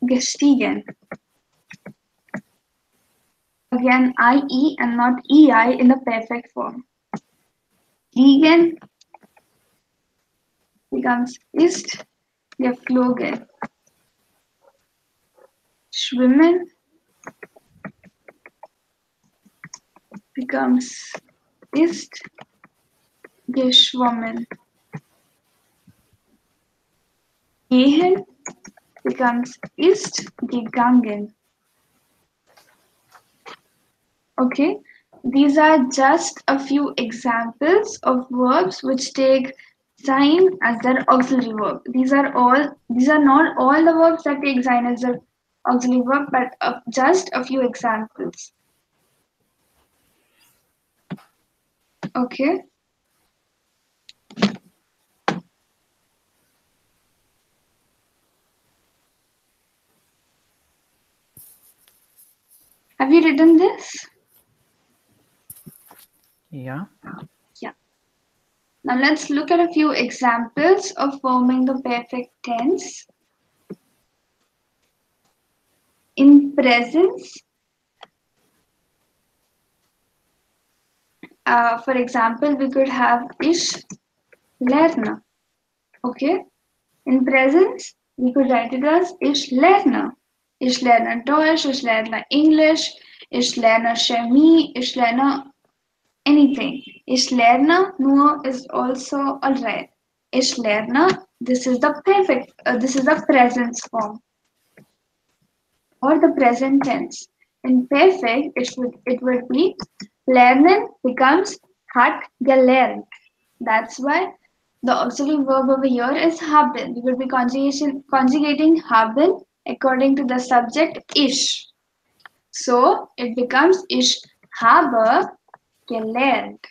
gestiegen. Again, IE and not EI in the perfect form. Fliegen becomes ist geflogen. Schwimmen becomes ist geschwommen. Gehen becomes ist gegangen. Okay, these are just a few examples of verbs which take sein as their auxiliary verb. These are not all the verbs that take sein as their auxiliary verb, but just a few examples. Okay. Have you written this? Yeah. Yeah. Now let's look at a few examples of forming the perfect tense. In presence, for example, we could have ich lerne. Okay. In presence, we could write it as ich lerne. Ich lerne Deutsch, ich lerne English, ich lerne Chemie, ich lerne anything. Ich lerne nur is also alright. Ich lerne, this is the present form or the present tense. In perfect, it would be lernen becomes hat gelernt. That's why the auxiliary verb over here is haben. We will be conjugating haben according to the subject ich. So it becomes ich habe gelernt.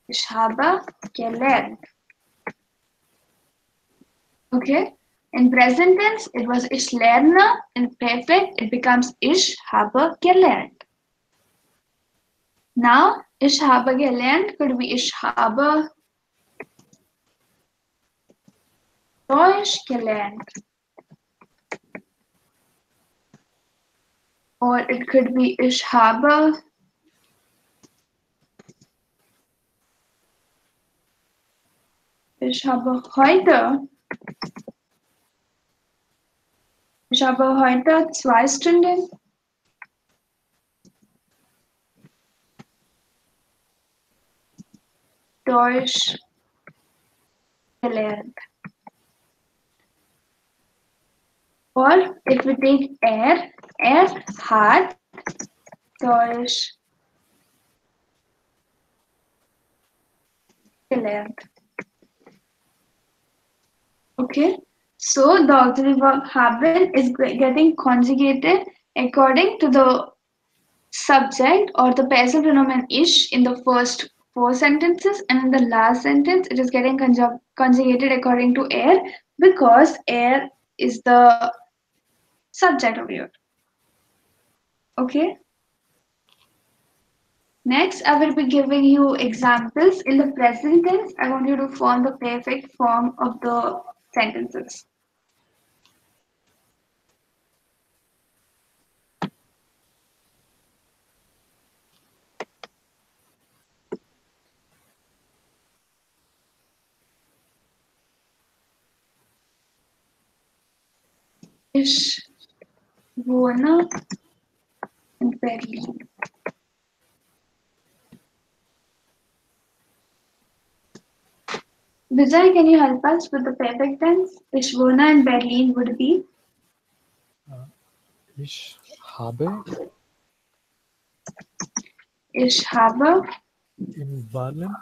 Ich habe gelernt. Okay. In present tense, it was ich lerne. In perfect, it becomes ich habe gelernt. Now, ich habe gelernt could be ich habe Deutsch gelernt. or it could be Ich habe. Ich habe heute. Ich habe heute 2 Stunden Deutsch gelernt. Or if we take er hat Deutsch gelernt. Okay, so the auxiliary verb haben is getting conjugated according to the subject or the passive pronoun ish in the first 4 sentences, and in the last sentence it is getting conjugated according to er because er is the subject of your. Okay. Next, I will be giving you examples in the present tense. I want you to form the perfect form of the sentences. Ich wohne in Berlin. Vijay, can you help us with the perfect tense? Ich wohne in Berlin would be? Ich habe Ich habe in Berlin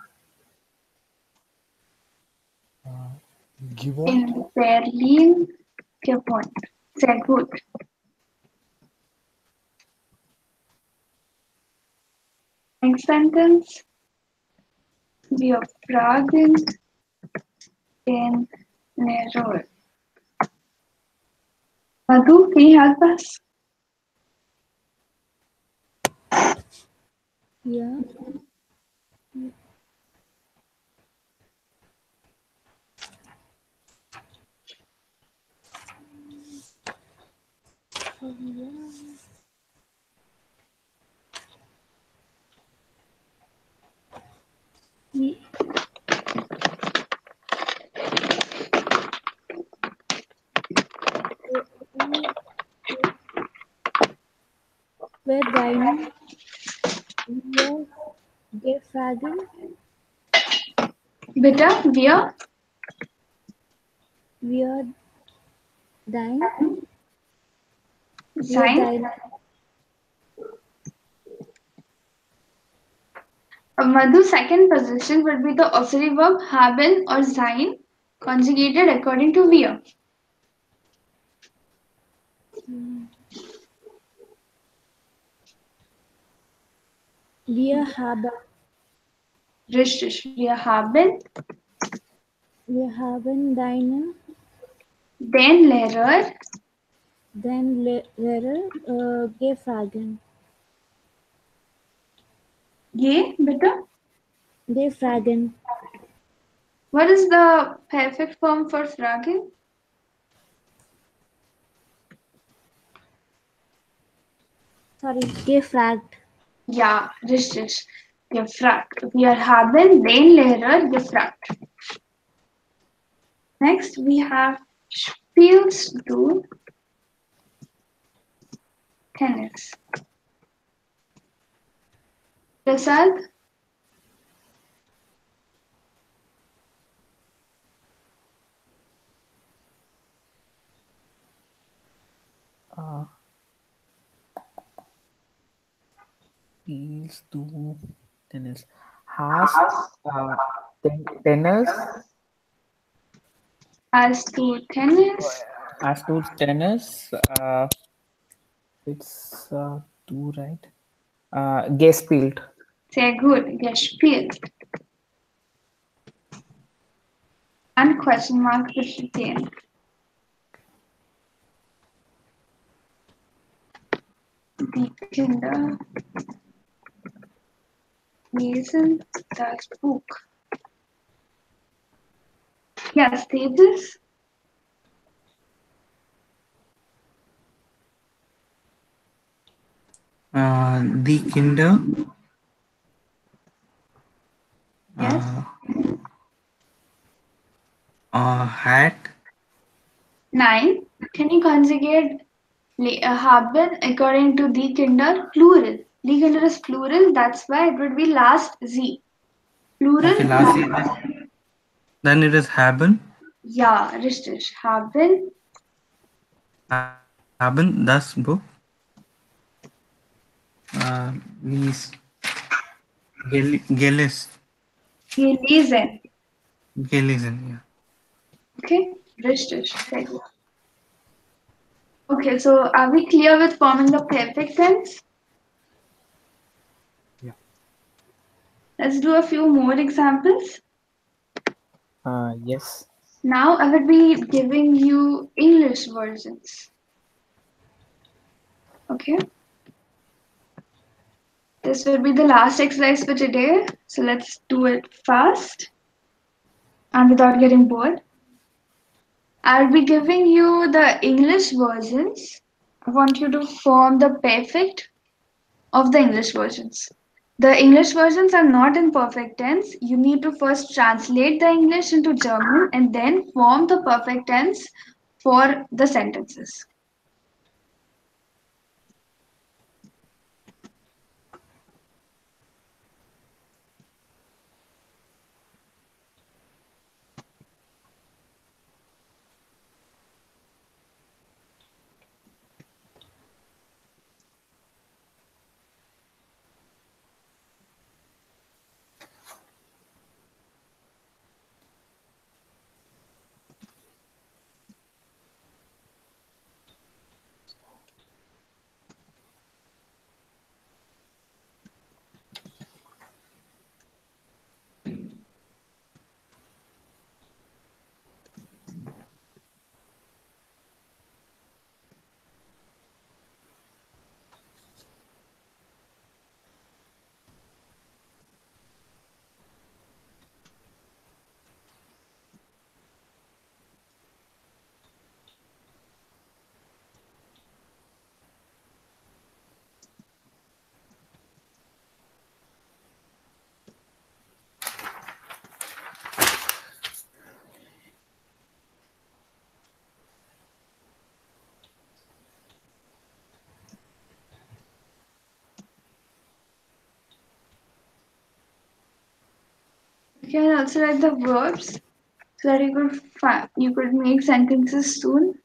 gewohnt. in Berlin gewohnt. Sehr gut. Next sentence. Wir fragen den Lehrer. Madhu, can you help us? Yeah. We were dining. Wir gefragen. Beta, wir Wir dine. Wir sein. dine. Madhu's second position would be the auxiliary verb haben or sein conjugated according to wir. Wir haben. Richtig. Wir haben deinen. den Lehrer Den Lehrer gefragen. bitte. Gefragen. What is the perfect form for fragen? Sorry, gefragt. Ja, richtig. Gefragt. Wir haben den Lehrer gefragt. Next, we have spielst du Tennis? Prasad? Spielst du Tennis? Hast Tennis? Hast du Tennis? Hast du Tennis? It's du, right? Gespielt. Sehr gut, gespielt. And question mark bestehen. Die Kinder lesen das Buch. Yes, Tejas. Die Kinder, Yes. hat, 9. Can you conjugate haben according to die Kinder? Plural. Die Kinder is plural, that's why it would be last Z. Plural. okay, last year, then it is haben, Ja, richtig. Haben haben das Buch, means Gelis, gelesen. gelesen, yeah. Okay, richtig. Very good. Okay, so are we clear with forming the perfect tense? Yeah. Let's do a few more examples. Yes. Now I will be giving you English versions. Okay. This will be the last exercise for today. So let's do it fast and without getting bored. I'll be giving you the English versions. I want you to form the perfect of the English versions. The English versions are not in perfect tense. You need to first translate the English into German and then form the perfect tense for the sentences. You can also write the verbs so that you could make sentences soon.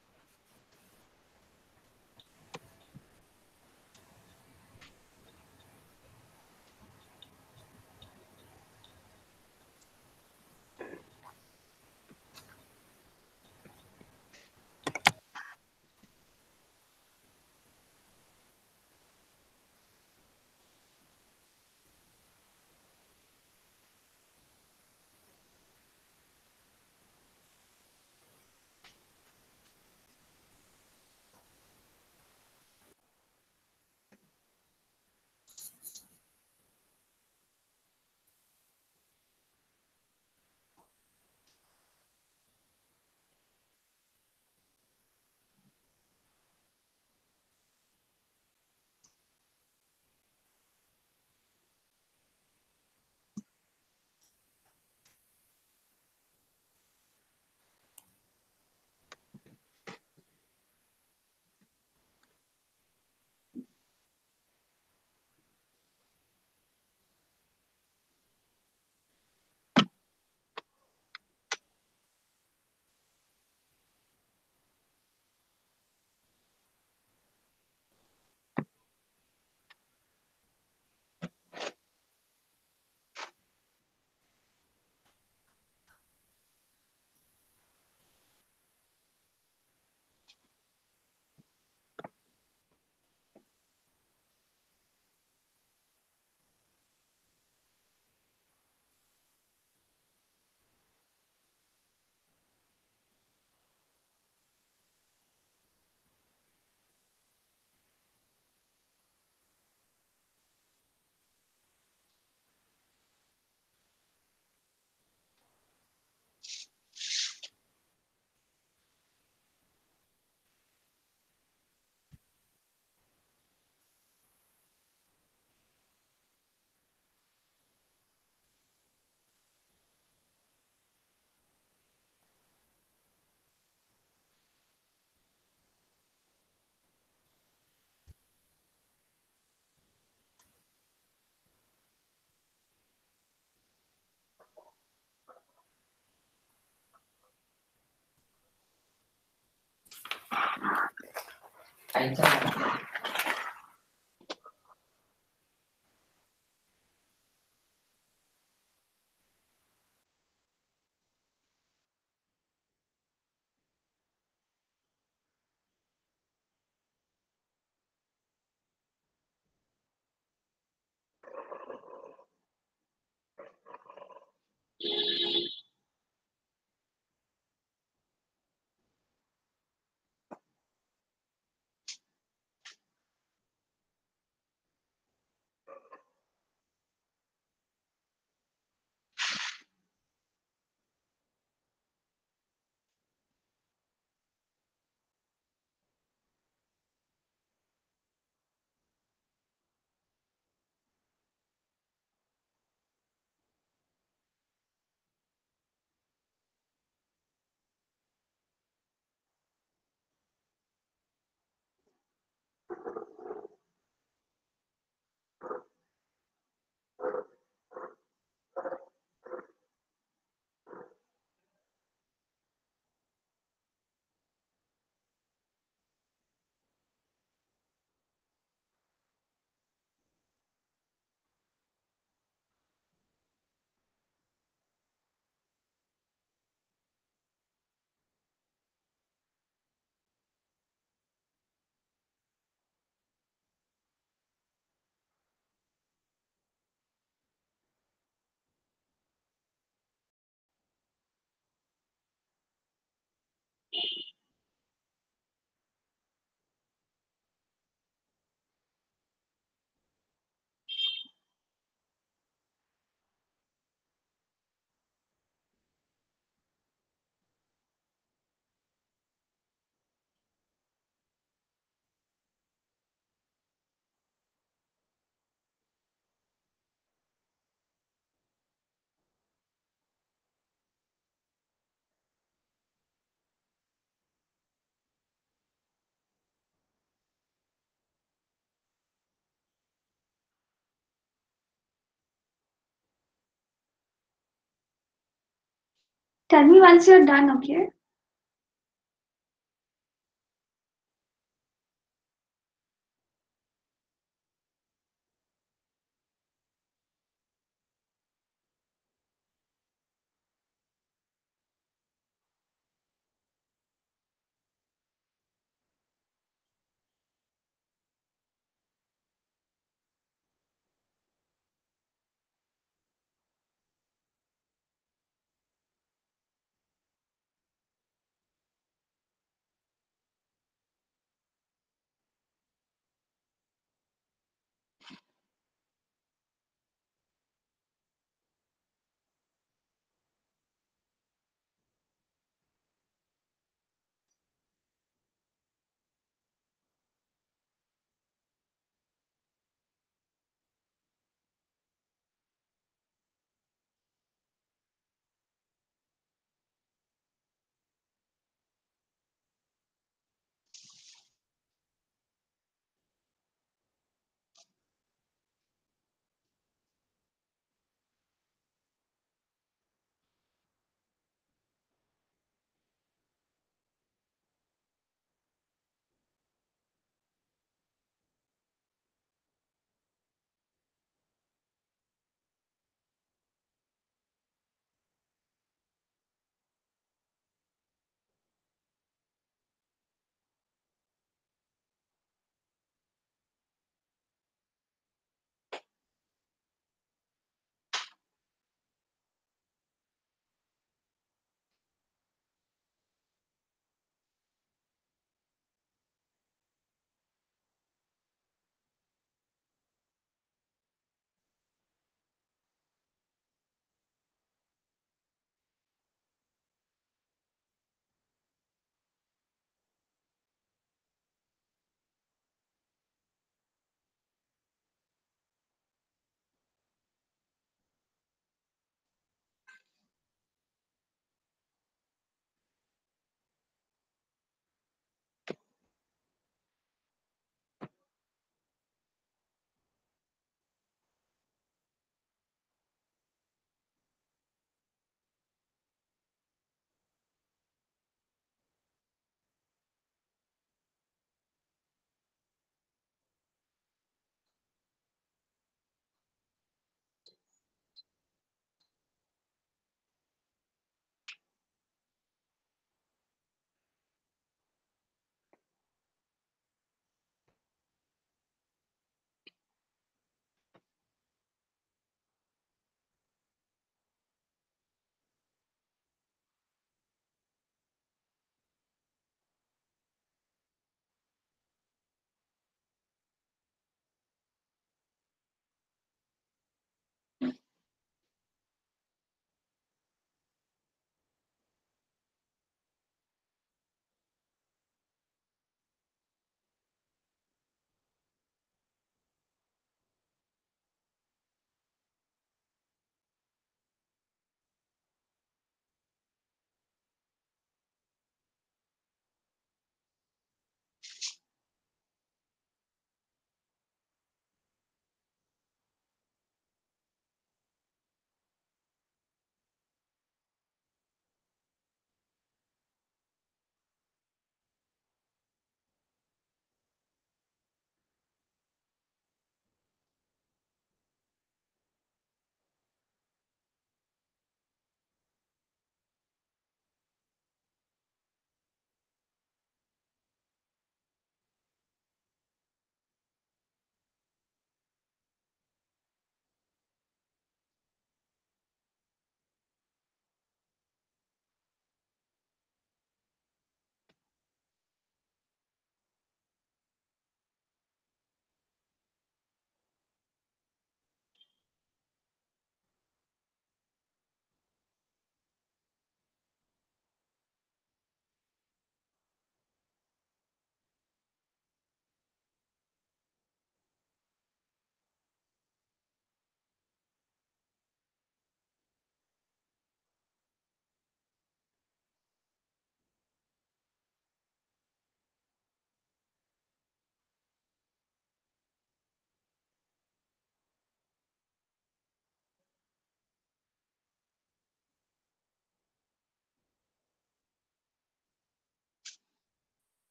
Tell me once you're done, okay?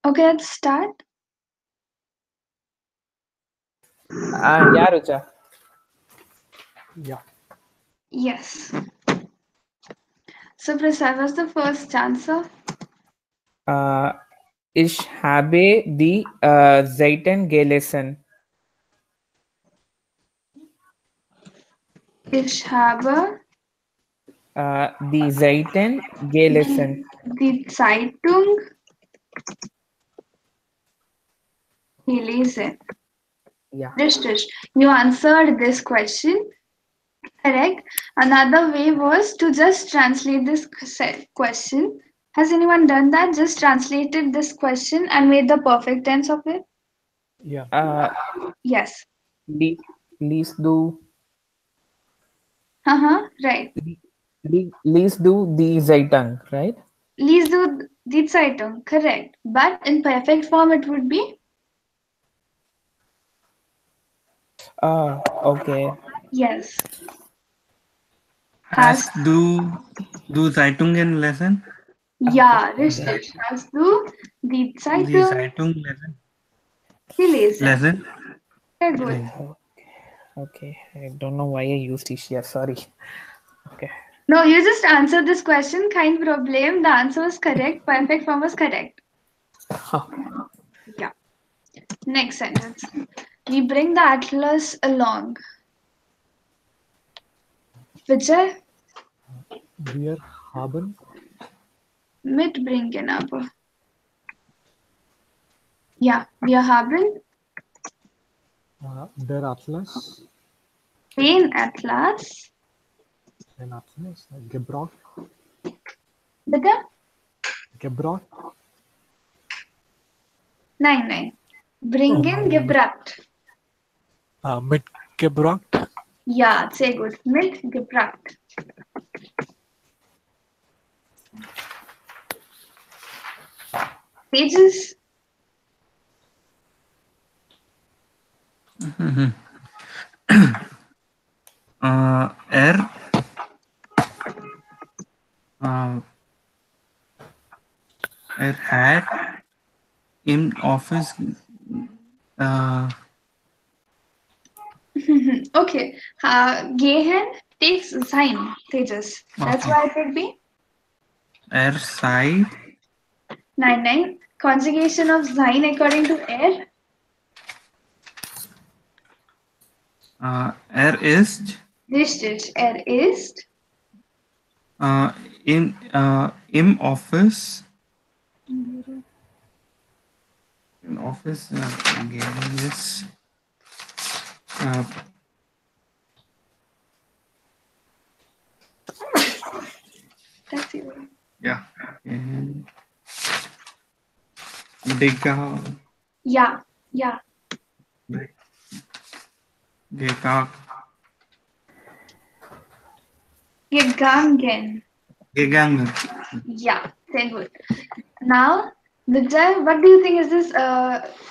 Okay, let's start. Yeah, Rucha. Yeah. Yes. So, Prasad, what's the first answer? Uh, Ich habe die Zeiten gelesen. Ich habe Die Zeiten gelesen. die Zeitung gelesen. Yeah. Richtig. You answered this question correct. Another way was to just translate this question. Has anyone done that? Just translated this question and made the perfect tense of it? Yeah. Yes. Please do. Right. Please do the Zeitung, right? Lies du die Zeitung. Correct. But in perfect form, it would be Okay. yes. Hast du Zeitungen lesen? Ja, richtig. Hast du die Die Zeitung Zeitung gelesen? lesen? Sehr gut. Okay. I don't know why I used this here. Sorry. Okay. No, you just answered this question. Kein Problem. The answer was correct. Perfect form was correct. Yeah. Next sentence. We bring the atlas along. Vijay, Wir haben mitbringen aber. Ja, wir haben der Atlas, den Atlas. gebracht. Bitte? Gebracht. Nein. Bringen, gebracht. Mitgebracht. Ja, sehr gut. Mitgebracht. Pages. Er er had in office Okay. Gehen takes sein, Tejas. That's Okay. why it would be. er sei Nine. Conjugation of sein according to er. er ist Richtig. Er ist. im Office in office again is That's it. yeah and Dega Ja. Dega Gegangen. gegangen. Yeah. Very good. Now, Vijay, what do you think is this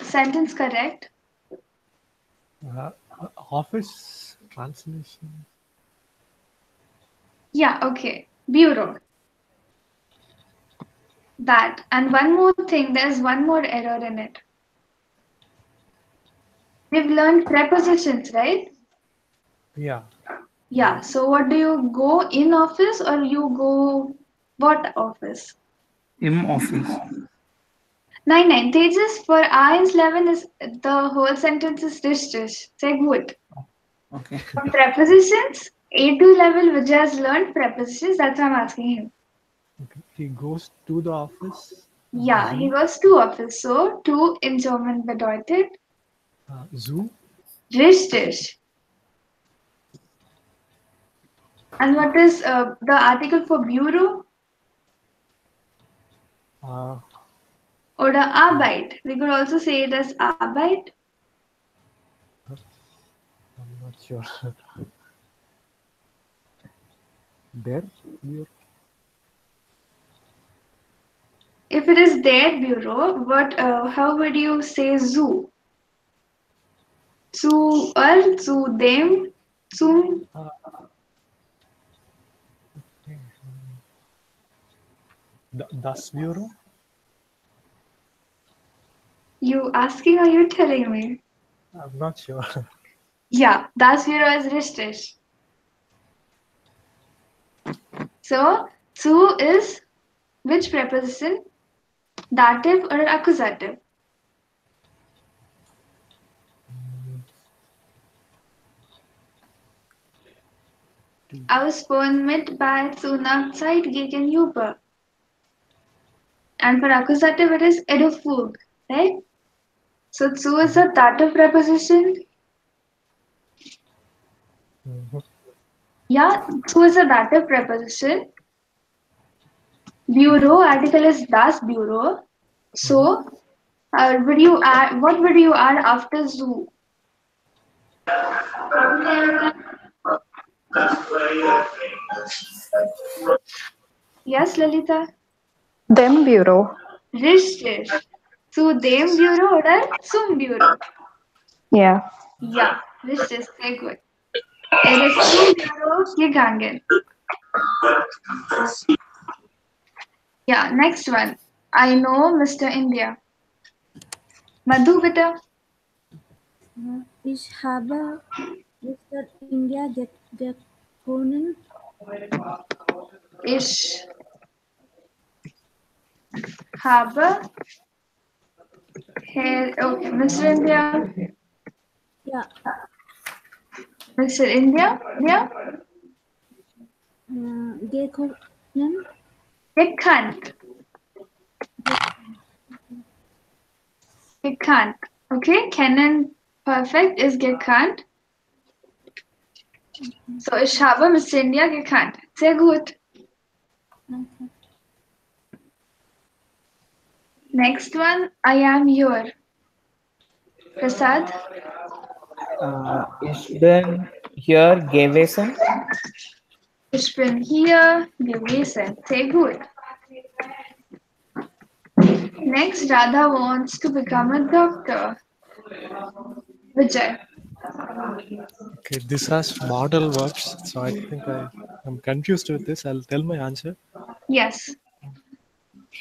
sentence correct? Office translation. Yeah, okay. Bureau. That. And one more thing, there's one more error in it. We've learned prepositions, right? Yeah. Yeah. So what do you go in office or you go what office? Im Office. Nine. Tejas, for I's 11 is the whole sentence is dish. Say good. Okay. For prepositions, A2 level, Vijay has learned prepositions. That's why I'm asking him. Okay. He goes to the office. Ja, he goes to office. So, to in German bedeutet Zoo. richtig. And what is the article for bureau? Oder Arbeit. We could also say it as Arbeit. I'm not sure. There. Here. If it is their bureau, what? How would you say zoo? Zu zu dem, zum. Das Bureau. You asking or you telling me? I'm not sure. Yeah, das Bureau is richtig. So, zu is which preposition? Dative or accusative? Ausformt bei zu nach Zeit gegenüber. And for accusative, it is edufug, right? So, zu is a dative preposition. Mhm. Yeah, zu is a dative preposition. Bureau, article is das Bureau. So, would you add, what would you add after zoo? Yes, Lalita? Dem Bureau. Richtig. Zu dem Büro oder zum Büro? Yeah. Ja, richtig, sehr gut. Er ist zum Büro gegangen. Ja, next one. I know Mr. India. Madhu, bitte. Ich habe Mr. India gefunden. Ich habe okay, Mr. India. Ja, Mr. India? Ja? gefunden. Bekannt. Bekannt. Okay, kennen perfect is gekannt. So, ich habe Mr. India gekannt. Sehr gut. Okay. Next one, I am your. Prasad, Ich bin hier gewesen. ich bin hier gewesen. Sehr gut. Next, Radha wants to become a doctor. Vijay. Okay, this has modal verbs, so I think I'm confused with this. I'll tell my answer. Yes.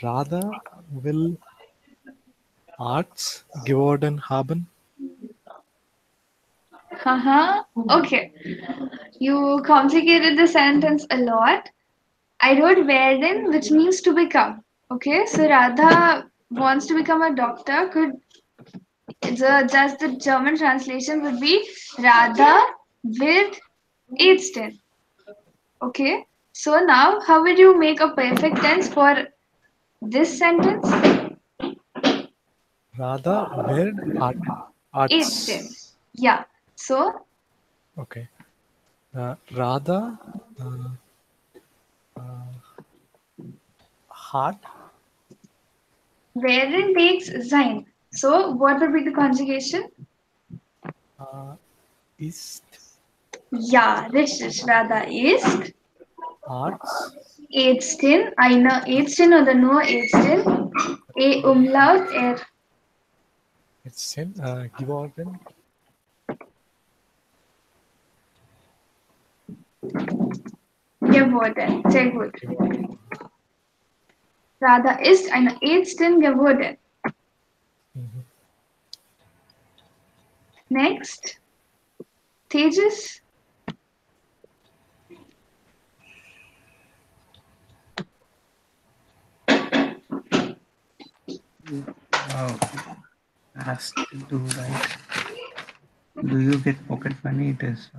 Radha will Arts geworden haben. Okay. You complicated the sentence a lot. I wrote werden, which means to become. Okay, so Radha wants to become a doctor. Just the German translation would be Radha wird Ärztin. Okay, so now how would you make a perfect tense for this sentence? Radha wird Arts. Ärztin. Yeah. So Okay. Radha Heart werden takes sein. So what would be the conjugation? ist Ja, richtig. Radha ist Arts Ärztin, eine Ärztin oder nur Ärztin. Umlaut Ärztin geworden. geworden. Sehr gut. Radha ist eine Ärztin geworden. Next. Tejas. Has to do right. Do you get pocket money? It is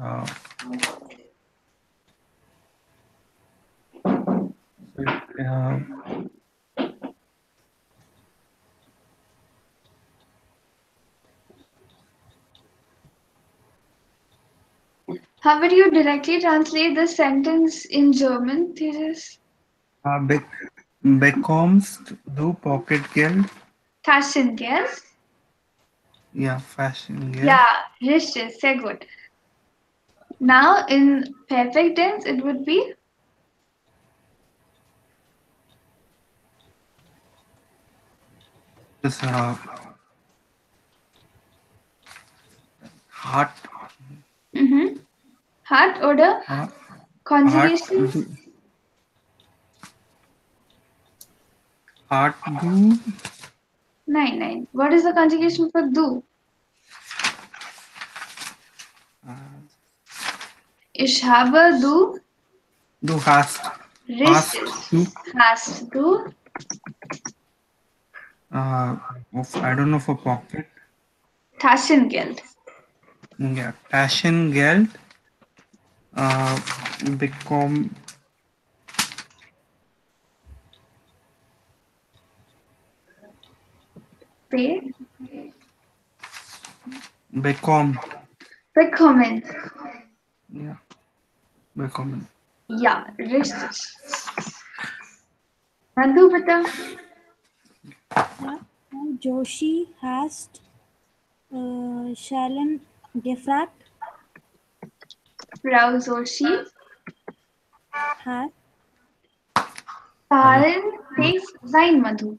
How would you directly translate the sentence in German, Tejas? bekommst du Pocketgeld? Taschengeld? Ja, Fashiongeld. Ja, richtig, sehr gut. Now in perfect tense it would be Das Hart. hat oder conjugation. Hart du 9. What is the conjugation for do? Ishhaba do. Do hast. Rist to. has to. I don't know for pocket. Taschengeld. Yeah. Taschengeld. Become. Pay. Bekommen. Bekommen. Yeah. Bekommen. Yeah, richtig. Madhu, bata. Joshi has Shalen gefragt. Frau Joshi. Hat Fahren takes sein, Madhu.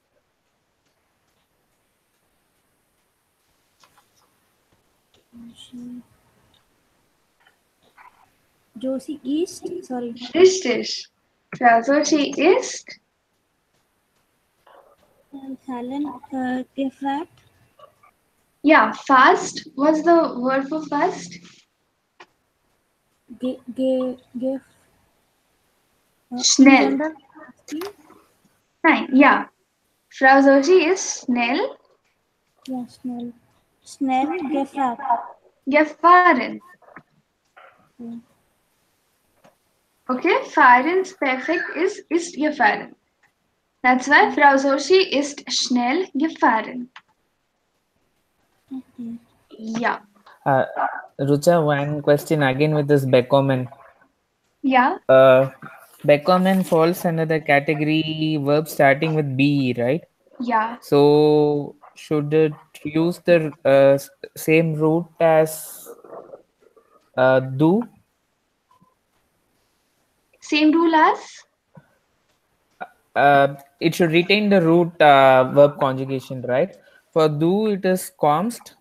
Josie ist. Sorry. Richtig. Frau Joshi ist. Shalen gefragt. Yeah, fast. What's the word for fast? Schnell. General, Nein, yeah. Frau Joshi is schnell ja, schnell. Schnell gefragt. gefahren. Yeah. Okay, fahren's perfect ist gefahren. That's why Frau Joshi ist schnell gefahren. Okay. Yeah. Rucha, one question again with this Bekommen. Yeah. Bekommen falls under the category verb starting with be, right? Yeah. So should it use the same root as do? Same rule as? It should retain the root verb conjugation, right? For do, it is const.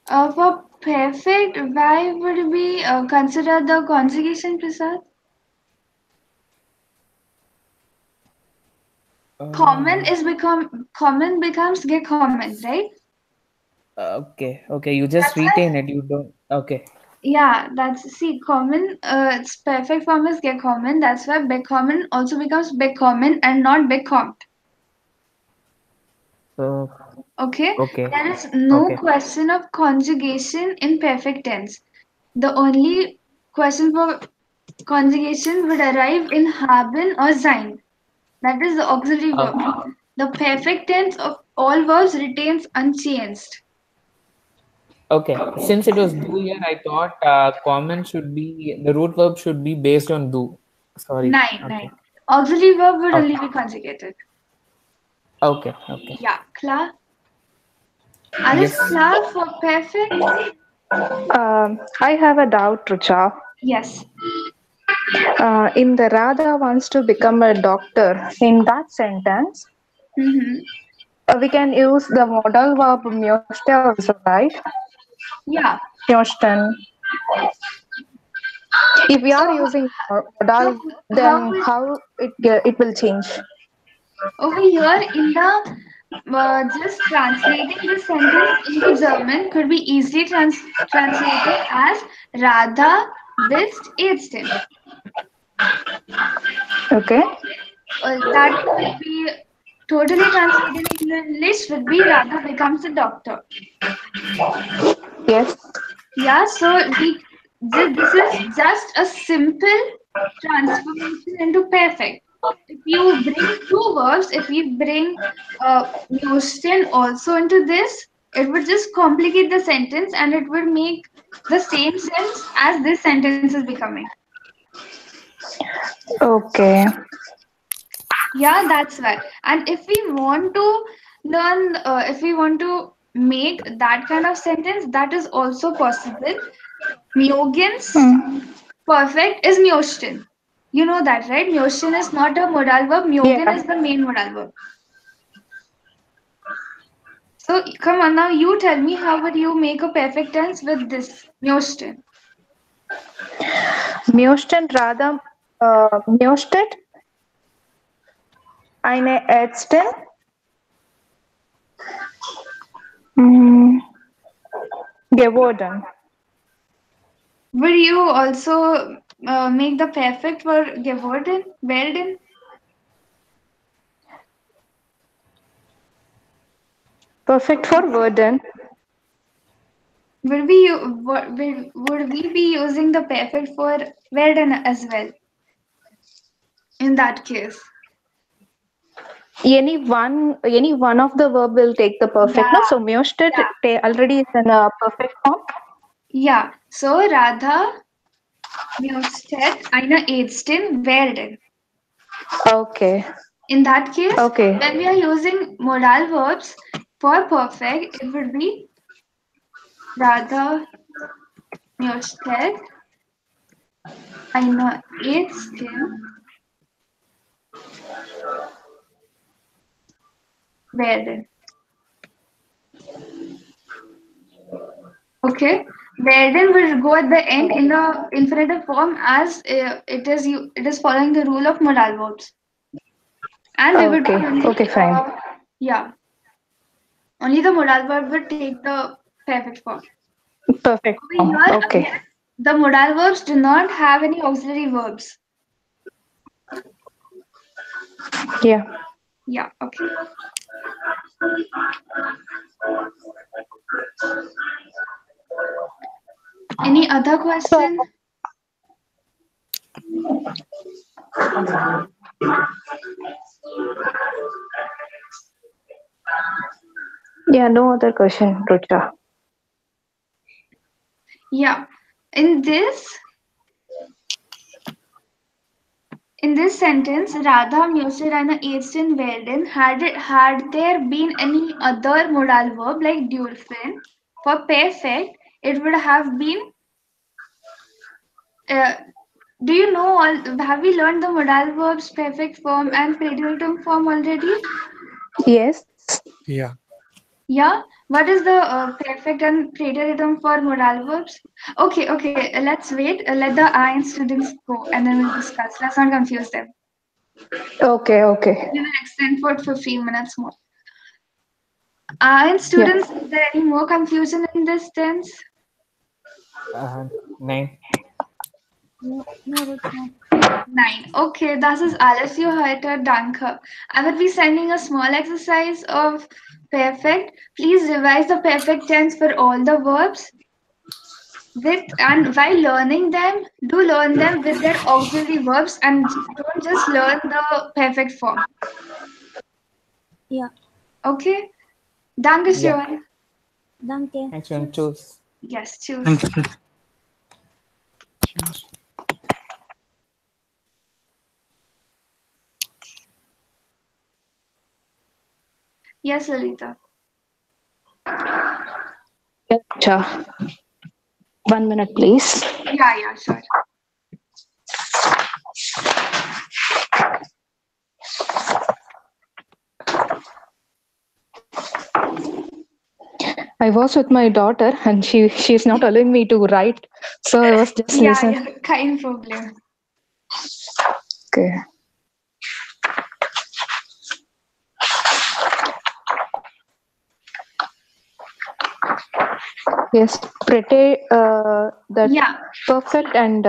For perfect, why would we consider the conjugation, Prasad? Common becomes gekommen, right? Okay, you just That's retain it. You don't. Okay. Yeah, common. Its perfect form is gekommen. That's why bekommen also becomes bekommen and not bekommt. So Okay. okay. There is no Okay. question of conjugation in perfect tense. The only question for conjugation would arrive in haben or sein. That is the auxiliary verb. The perfect tense of all verbs retains unchanged. Okay. Since it was do here, I thought common should be the root verb should be based on do. Sorry. 9. Auxiliary verb would Okay. only be conjugated. Okay. Yeah, klar. Alles klar for perfect? I have a doubt, Rucha. Yes. In the Radha wants to become a doctor, in that sentence, we can use the modal verb myoste also, right? Yeah. Myosten. If we are using modal, then how it will change? Over here in the just translating the sentence into German could be easily translated as Radha bist Ärztin. Okay. That could be totally translated in English would be Radha becomes a doctor. Yes. Yeah, so this is just a simple transformation into perfect. If you bring two verbs, if you bring Myosten also into this, it would just complicate the sentence and it would make the same sense as this sentence is becoming. Okay. Yeah, that's why. And if we want to learn, if we want to make that kind of sentence, that is also possible. Myogen's perfect is Myosten. You know that, right? Myosten is not a modal verb. Myogen is the main modal verb. So come on now, you tell me how would you make a perfect tense with this Myosten? Myosten Radha Myostet Eine Ärztin. Mm, geworden. Will you also make the perfect for geworden? Werden? Perfect for worden. Would we be using the perfect for werden as well? In that case. Any one of the verb will take the perfect. No, so Mjösted already is in a perfect form. Yeah. So Radha Mjösted eine Ärztin werden. Okay. In that case, Okay. when we are using modal verbs for perfect, it would be Radha Mjösted eine Ärztin werden. Okay, werden will go at the end in the infinitive form as it is following the rule of modal verbs, and we would Okay, fine. Yeah, only the modal verb would take the perfect form. Perfect form. Here, Okay. again, the modal verbs do not have any auxiliary verbs. Yeah. Yeah, okay. Any other question? Yeah, no other question, Rucha. Yeah. In this sentence, Radha, Mjösted, and Æstin werden, had there been any other modal verb like dürfen, for perfect, it would have been. Do you know have we learned the modal verbs perfect form and preteritum form already? Yes. Yeah. Yeah. What is the perfect and preteritum for modal verbs? Okay. Let's wait. Let the IN students go and then we'll discuss. Let's not confuse them. Okay. We will extend for 15 minutes more. IN students, is there any more confusion in this tense? 9. No, Rucha. 9. Okay, das ist alles für heute. Danke. I will be sending a small exercise of perfect. Please revise the perfect tense for all the verbs. And while learning them, do learn them with their auxiliary verbs and don't just learn the perfect form. Yeah. Okay? Danke schön. Danke. Thanks, and choose. Yes, choose. Thank you. Yes, Lalita. Rucha. 1 minute, please. Yeah, sure. I was with my daughter and she's not allowing me to write. So I was just listening. Yeah, kein Problem. Okay. Yes, pretty that perfect and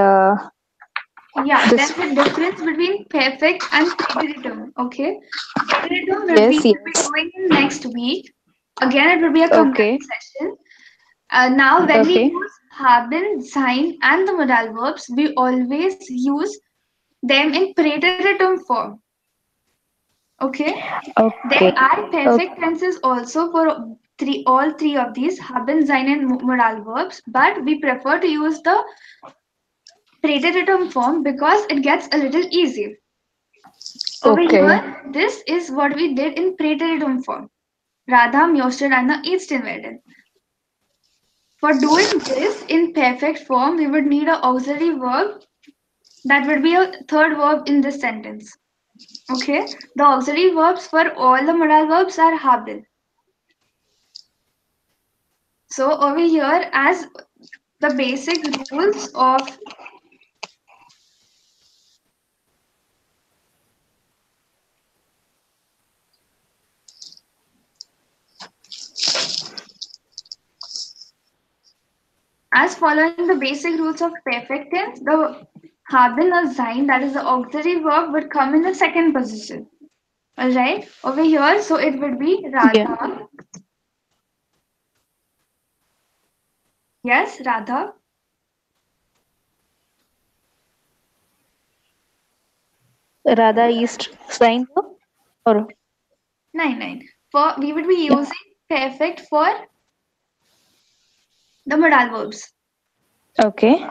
yeah, this there's a difference between perfect and preteritum. Okay, preteritum will be going in next week. Again, it will be a combined session. Now, when we use haben, sein, and the modal verbs, we always use them in preteritum form. Okay. There are perfect tenses also for all three of these haben, sein, and modal verbs, but we prefer to use the preteritum form because it gets a little easy. Over here, this is what we did in preteritum form. Radha, Mjösted, and Æstin werden. For doing this in perfect form, we would need an auxiliary verb. That would be a third verb in this sentence. Okay, the auxiliary verbs for all the modal verbs are haben. So over here, as the basic rules of following the basic rules of perfect tense, the haben or sein, that is the auxiliary verb, would come in the second position. Alright, over here, so it would be Yeah. Radha. Yes, Radha. Radha is sign or Nine. For we would be using perfect for the modal verbs. okay.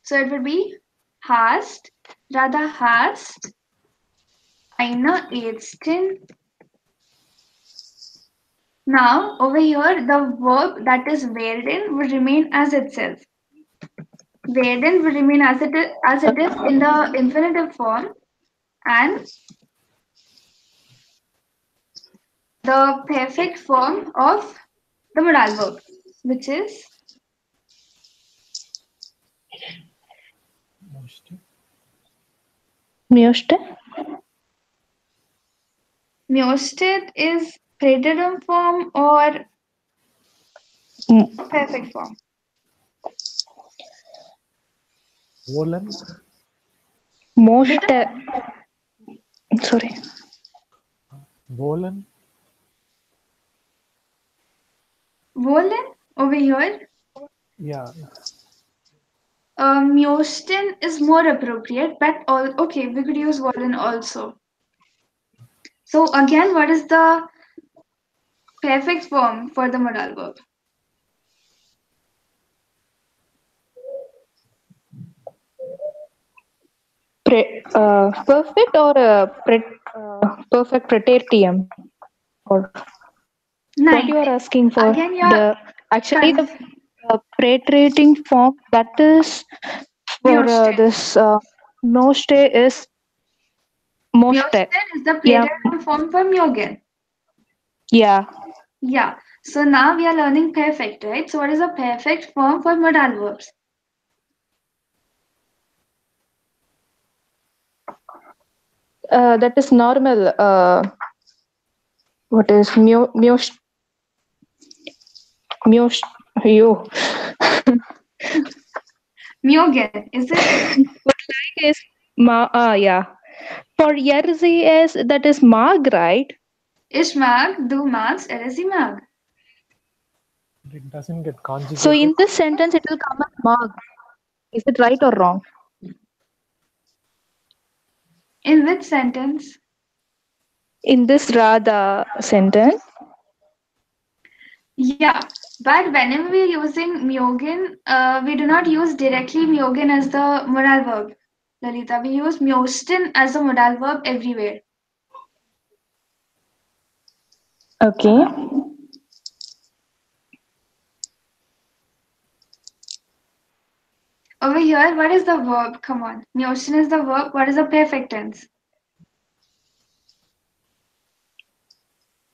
So it would be hast, Radha hast, eine Ärztin. Now over here the verb that is werden would remain as itself. Werden would remain as it is in the infinitive form, and the perfect form of the modal verb, which is Mjöste. Mjösted is preterite form or perfect form. Volen. Moste. Sorry. Volen. Volen over here. Yeah. Mjösten is more appropriate, but okay, we could use volen also. So again, what is the perfect form for the modal verb? Perfect or perfect preteritum? Or what you are asking for? Again, you're Actually the preteriting form that is for this moste is moste. Mjösten is the preterite form for mjögen. Yeah. Yeah. So now we are learning perfect, right? So what is a perfect form for modal verbs? That is normal. What is mjögen? Mjögen, is it? But like is yeah. For Yerzi is that is mag, right? Ich mag, du magst, sie mag. It doesn't get conjugated. So in this sentence it will come as mag. Is it right or wrong? In which sentence? In this Radha sentence. Yeah, but whenever we are using myogen, we do not use directly myogen as the modal verb. Lalita, we use myosten as the modal verb everywhere. Okay. Over here, what is the verb? Come on. Myosten is the verb. What is the perfect tense?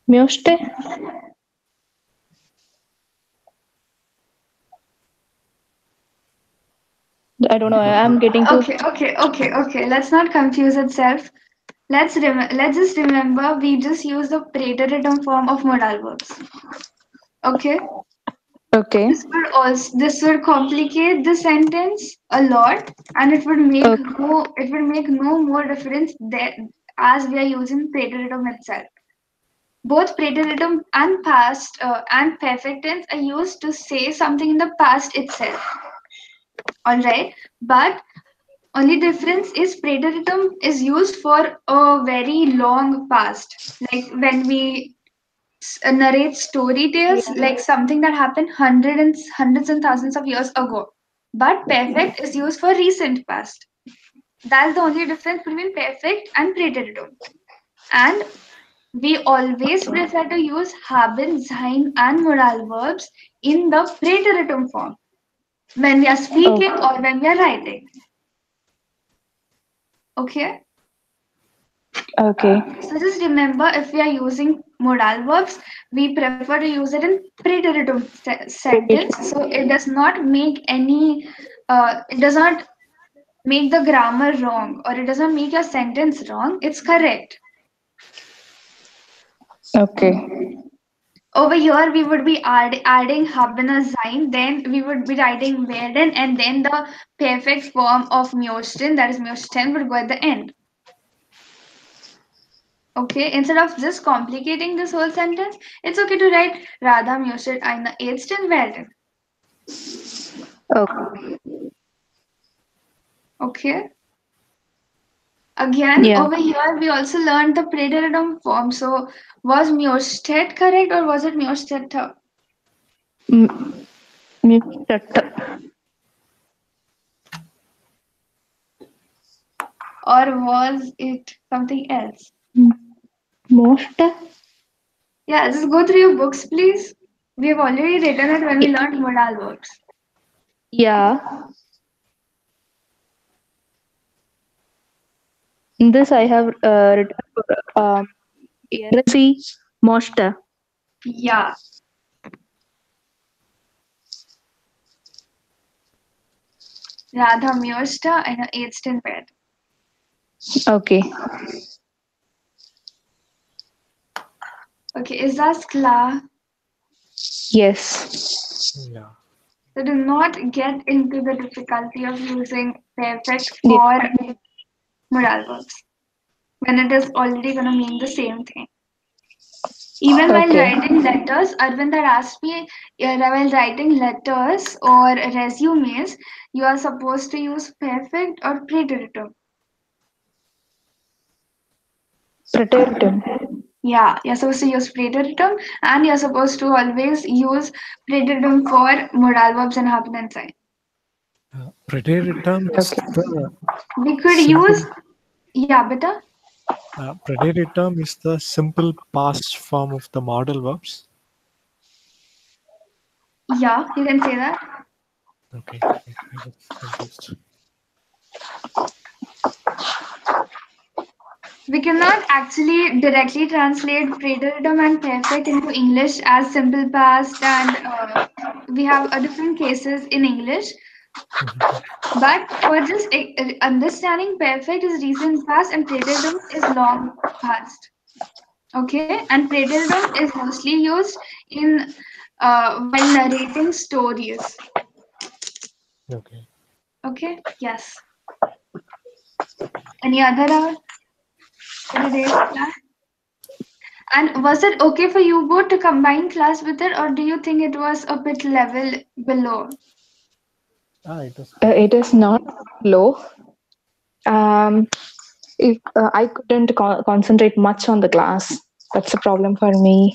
Myoste. I don't know. I'm getting to. Okay. Let's not confuse itself. Let's just remember we just use the preteritum form of modal verbs. Okay. Okay. This would complicate the sentence a lot, and it would make no more difference that as we are using preteritum itself. Both preteritum and past and perfect tense are used to say something in the past itself. All right, but only difference is preteritum is used for a very long past, like when we narrate story tales, like something that happened hundreds and thousands of years ago. But perfect is used for recent past. That's the only difference between perfect and preteritum. And we always prefer to use haben, sein, and modal verbs in the preteritum form when we are speaking or when we are writing. Okay? Okay. So just remember, if we are using modal verbs, we prefer to use it in preteritum sentence. So it does not make it does not make the grammar wrong, or it does not make your sentence wrong. It's correct. Okay. Over here, we would be adding haben or sein, then we would be writing werden, and then the perfect form of Mjosten, that is Mjosten, would go at the end. Okay, instead of just complicating this whole sentence, it's okay to write Radha möchte eine Ärztin werden. Okay. Okay. Again, Yeah. over here, we also learned the preteritum form. So, was Mjostet correct or was it Mjostetta? Or was it something else? Most. Yeah, just go through your books, please. We have already written it when we learned modal verbs. Yeah. In this I have written Erasi Mosta. Yeah. Radha Mjosta and Ärztin werden. Okay. Okay, is that klar? Yes. Yeah. So do not get into the difficulty of using perfect for modal verbs when it is already going to mean the same thing. Even while writing letters, Arvind had asked me, while writing letters or resumes, you are supposed to use perfect or preteritum. Preteritum. Yeah, you're supposed to use preteritum, and you're supposed to always use preteritum for modal verbs and happen and sign. Preteritum is the We could simple, use, yeah, beta. preteritum is the simple past form of the modal verbs. Yeah, you can say that. Okay. I was confused. We cannot actually directly translate preteritum and perfect into English as simple past, and we have different cases in English. But for just understanding perfect is recent past and preteritum is long past. Okay, and preteritum is mostly used in while narrating stories. Okay. Okay, yes. Any other for today's class? And was it okay for you both to combine class with it, or do you think it was a bit level below? It is not low. If I couldn't concentrate much on the class, that's a problem for me.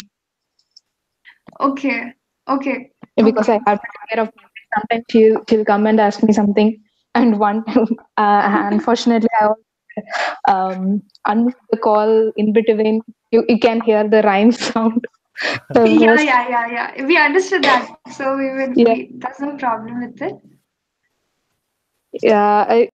Okay, okay. Because I have to take care of. Sometimes she'll come and ask me something, and one unfortunately I unmute the call in between. You can hear the rhyme sound. Yeah. We understood that, so Yeah. there's no problem with it. Yeah,